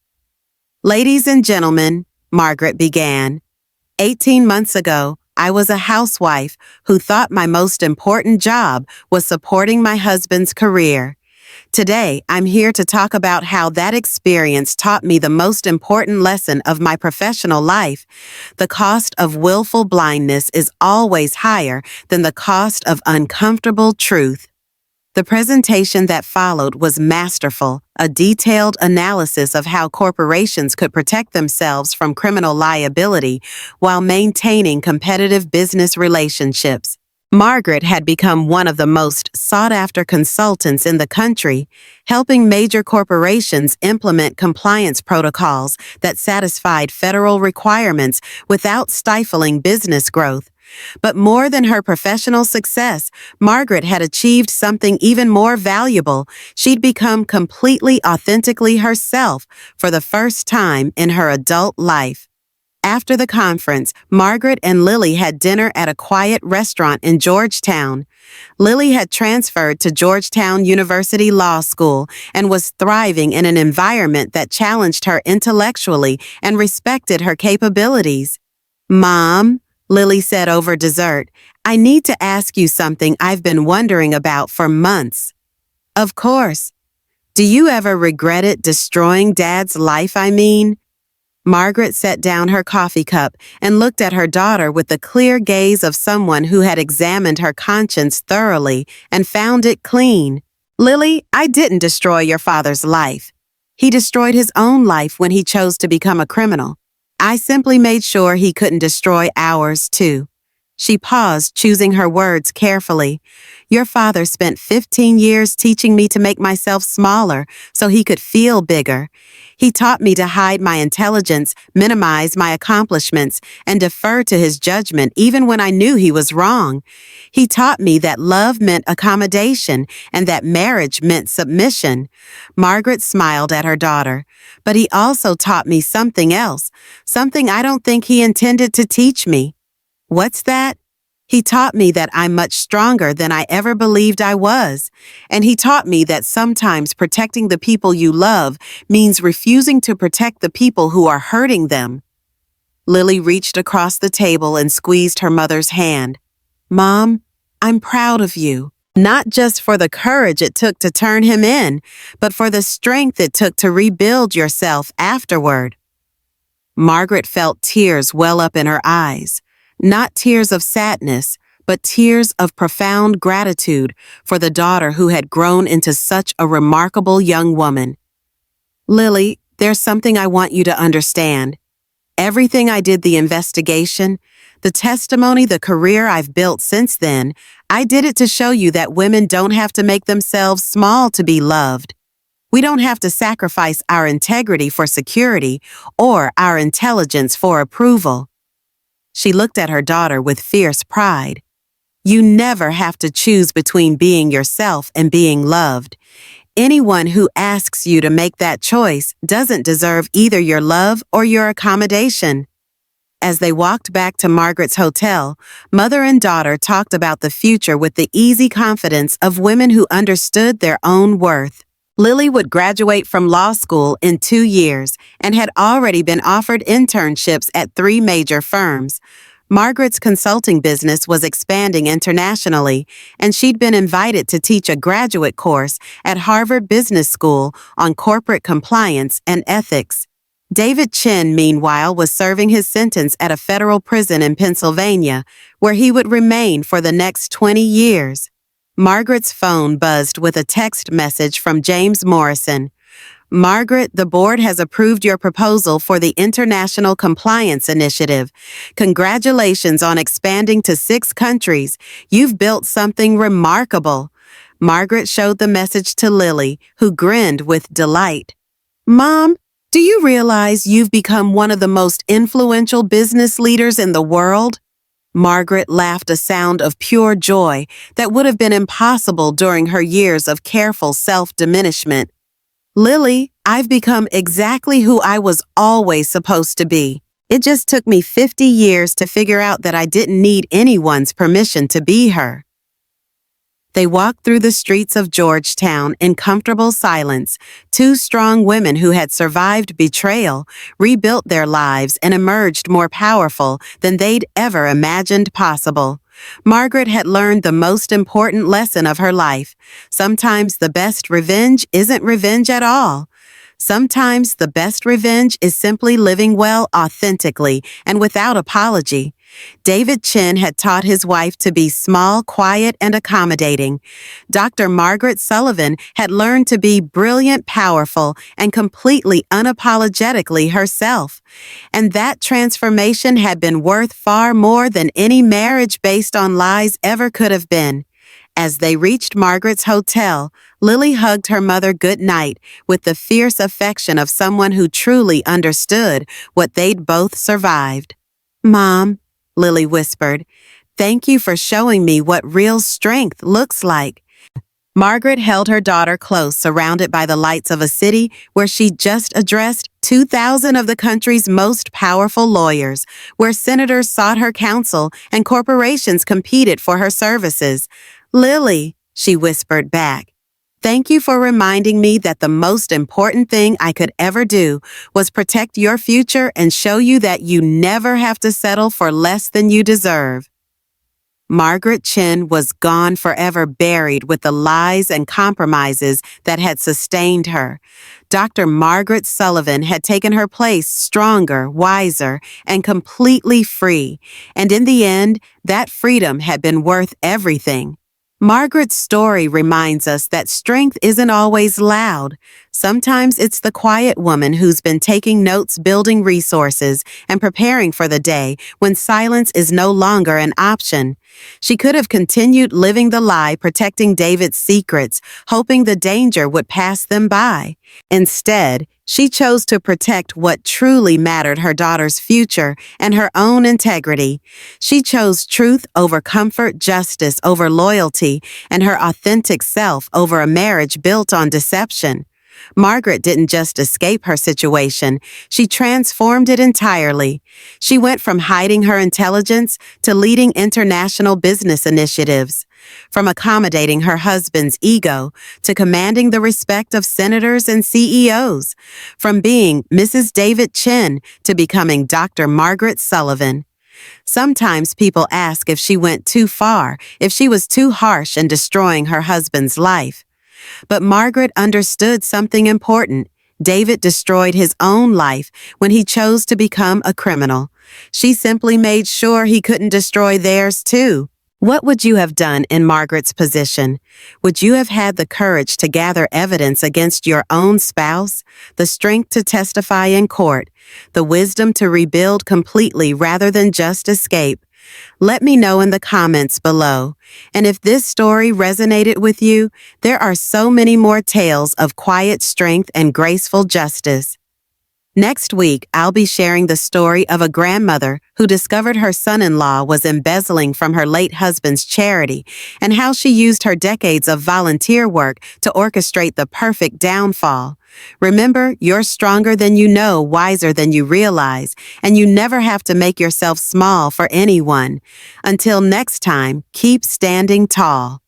"Ladies and gentlemen," Margaret began, 18 months ago, I was a housewife who thought my most important job was supporting my husband's career. Today, I'm here to talk about how that experience taught me the most important lesson of my professional life. The cost of willful blindness is always higher than the cost of uncomfortable truth. The presentation that followed was masterful, a detailed analysis of how corporations could protect themselves from criminal liability while maintaining competitive business relationships. Margaret had become one of the most sought-after consultants in the country, helping major corporations implement compliance protocols that satisfied federal requirements without stifling business growth. But more than her professional success, Margaret had achieved something even more valuable. She'd become completely authentically herself for the first time in her adult life. After the conference, Margaret and Lily had dinner at a quiet restaurant in Georgetown. Lily had transferred to Georgetown University Law School and was thriving in an environment that challenged her intellectually and respected her capabilities. "Mom," Lily said over dessert, "I need to ask you something I've been wondering about for months." "Of course. Do you ever regretted destroying Dad's life, I mean?" Margaret set down her coffee cup and looked at her daughter with the clear gaze of someone who had examined her conscience thoroughly and found it clean. "Lily, I didn't destroy your father's life. He destroyed his own life when he chose to become a criminal. I simply made sure he couldn't destroy ours, too." She paused, choosing her words carefully. "Your father spent 15 years teaching me to make myself smaller so he could feel bigger. He taught me to hide my intelligence, minimize my accomplishments, and defer to his judgment even when I knew he was wrong. He taught me that love meant accommodation and that marriage meant submission." Margaret smiled at her daughter. "But he also taught me something else, something I don't think he intended to teach me." "What's that?" "He taught me that I'm much stronger than I ever believed I was. And he taught me that sometimes protecting the people you love means refusing to protect the people who are hurting them." Lily reached across the table and squeezed her mother's hand. "Mom, I'm proud of you. Not just for the courage it took to turn him in, but for the strength it took to rebuild yourself afterward." Margaret felt tears well up in her eyes. Not tears of sadness, but tears of profound gratitude for the daughter who had grown into such a remarkable young woman. "Lily, there's something I want you to understand. Everything I did, the investigation, the testimony, the career I've built since then, I did it to show you that women don't have to make themselves small to be loved. We don't have to sacrifice our integrity for security or our intelligence for approval." She looked at her daughter with fierce pride. You never have to choose between being yourself and being loved. Anyone who asks you to make that choice doesn't deserve either your love or your accommodation. As they walked back to Margaret's hotel, mother and daughter talked about the future with the easy confidence of women who understood their own worth. Lily would graduate from law school in 2 years and had already been offered internships at 3 major firms. Margaret's consulting business was expanding internationally, and she'd been invited to teach a graduate course at Harvard Business School on corporate compliance and ethics. David Chin, meanwhile, was serving his sentence at a federal prison in Pennsylvania, where he would remain for the next 20 years. Margaret's phone buzzed with a text message from James Morrison. Margaret, the board has approved your proposal for the International Compliance Initiative. Congratulations on expanding to 6 countries. You've built something remarkable. Margaret showed the message to Lily, who grinned with delight. Mom, do you realize you've become one of the most influential business leaders in the world? Margaret laughed a sound of pure joy that would have been impossible during her years of careful self-diminishment. Lily, I've become exactly who I was always supposed to be. It just took me 50 years to figure out that I didn't need anyone's permission to be her. They walked through the streets of Georgetown in comfortable silence. 2 strong women who had survived betrayal, rebuilt their lives, and emerged more powerful than they'd ever imagined possible. Margaret had learned the most important lesson of her life. Sometimes the best revenge isn't revenge at all. Sometimes the best revenge is simply living well authentically and without apology. David Chin had taught his wife to be small, quiet, and accommodating. Dr. Margaret Sullivan had learned to be brilliant, powerful, and completely unapologetically herself. And that transformation had been worth far more than any marriage based on lies ever could have been. As they reached Margaret's hotel, Lily hugged her mother goodnight with the fierce affection of someone who truly understood what they'd both survived. Mom, Lily whispered, thank you for showing me what real strength looks like. Margaret held her daughter close, surrounded by the lights of a city where she'd just addressed 2,000 of the country's most powerful lawyers, where senators sought her counsel and corporations competed for her services. Lily, she whispered back, thank you for reminding me that the most important thing I could ever do was protect your future and show you that you never have to settle for less than you deserve. Margaret Chin was gone forever, buried with the lies and compromises that had sustained her. Dr. Margaret Sullivan had taken her place, stronger, wiser, and completely free. And in the end, that freedom had been worth everything. Margaret's story reminds us that strength isn't always loud. Sometimes it's the quiet woman who's been taking notes, building resources, and preparing for the day when silence is no longer an option. She could have continued living the lie, protecting David's secrets, hoping the danger would pass them by. Instead, she chose to protect what truly mattered: her daughter's future and her own integrity. She chose truth over comfort, justice over loyalty, and her authentic self over a marriage built on deception. Margaret didn't just escape her situation, she transformed it entirely. She went from hiding her intelligence to leading international business initiatives, from accommodating her husband's ego to commanding the respect of senators and CEOs, from being Mrs. David Chin to becoming Dr. Margaret Sullivan. Sometimes people ask if she went too far, if she was too harsh in destroying her husband's life. But Margaret understood something important. David destroyed his own life when he chose to become a criminal. She simply made sure he couldn't destroy theirs too. What would you have done in Margaret's position? Would you have had the courage to gather evidence against your own spouse, the strength to testify in court, the wisdom to rebuild completely rather than just escape? Let me know in the comments below. And if this story resonated with you, there are so many more tales of quiet strength and graceful justice. Next week, I'll be sharing the story of a grandmother who discovered her son-in-law was embezzling from her late husband's charity and how she used her decades of volunteer work to orchestrate the perfect downfall. Remember, you're stronger than you know, wiser than you realize, and you never have to make yourself small for anyone. Until next time, keep standing tall.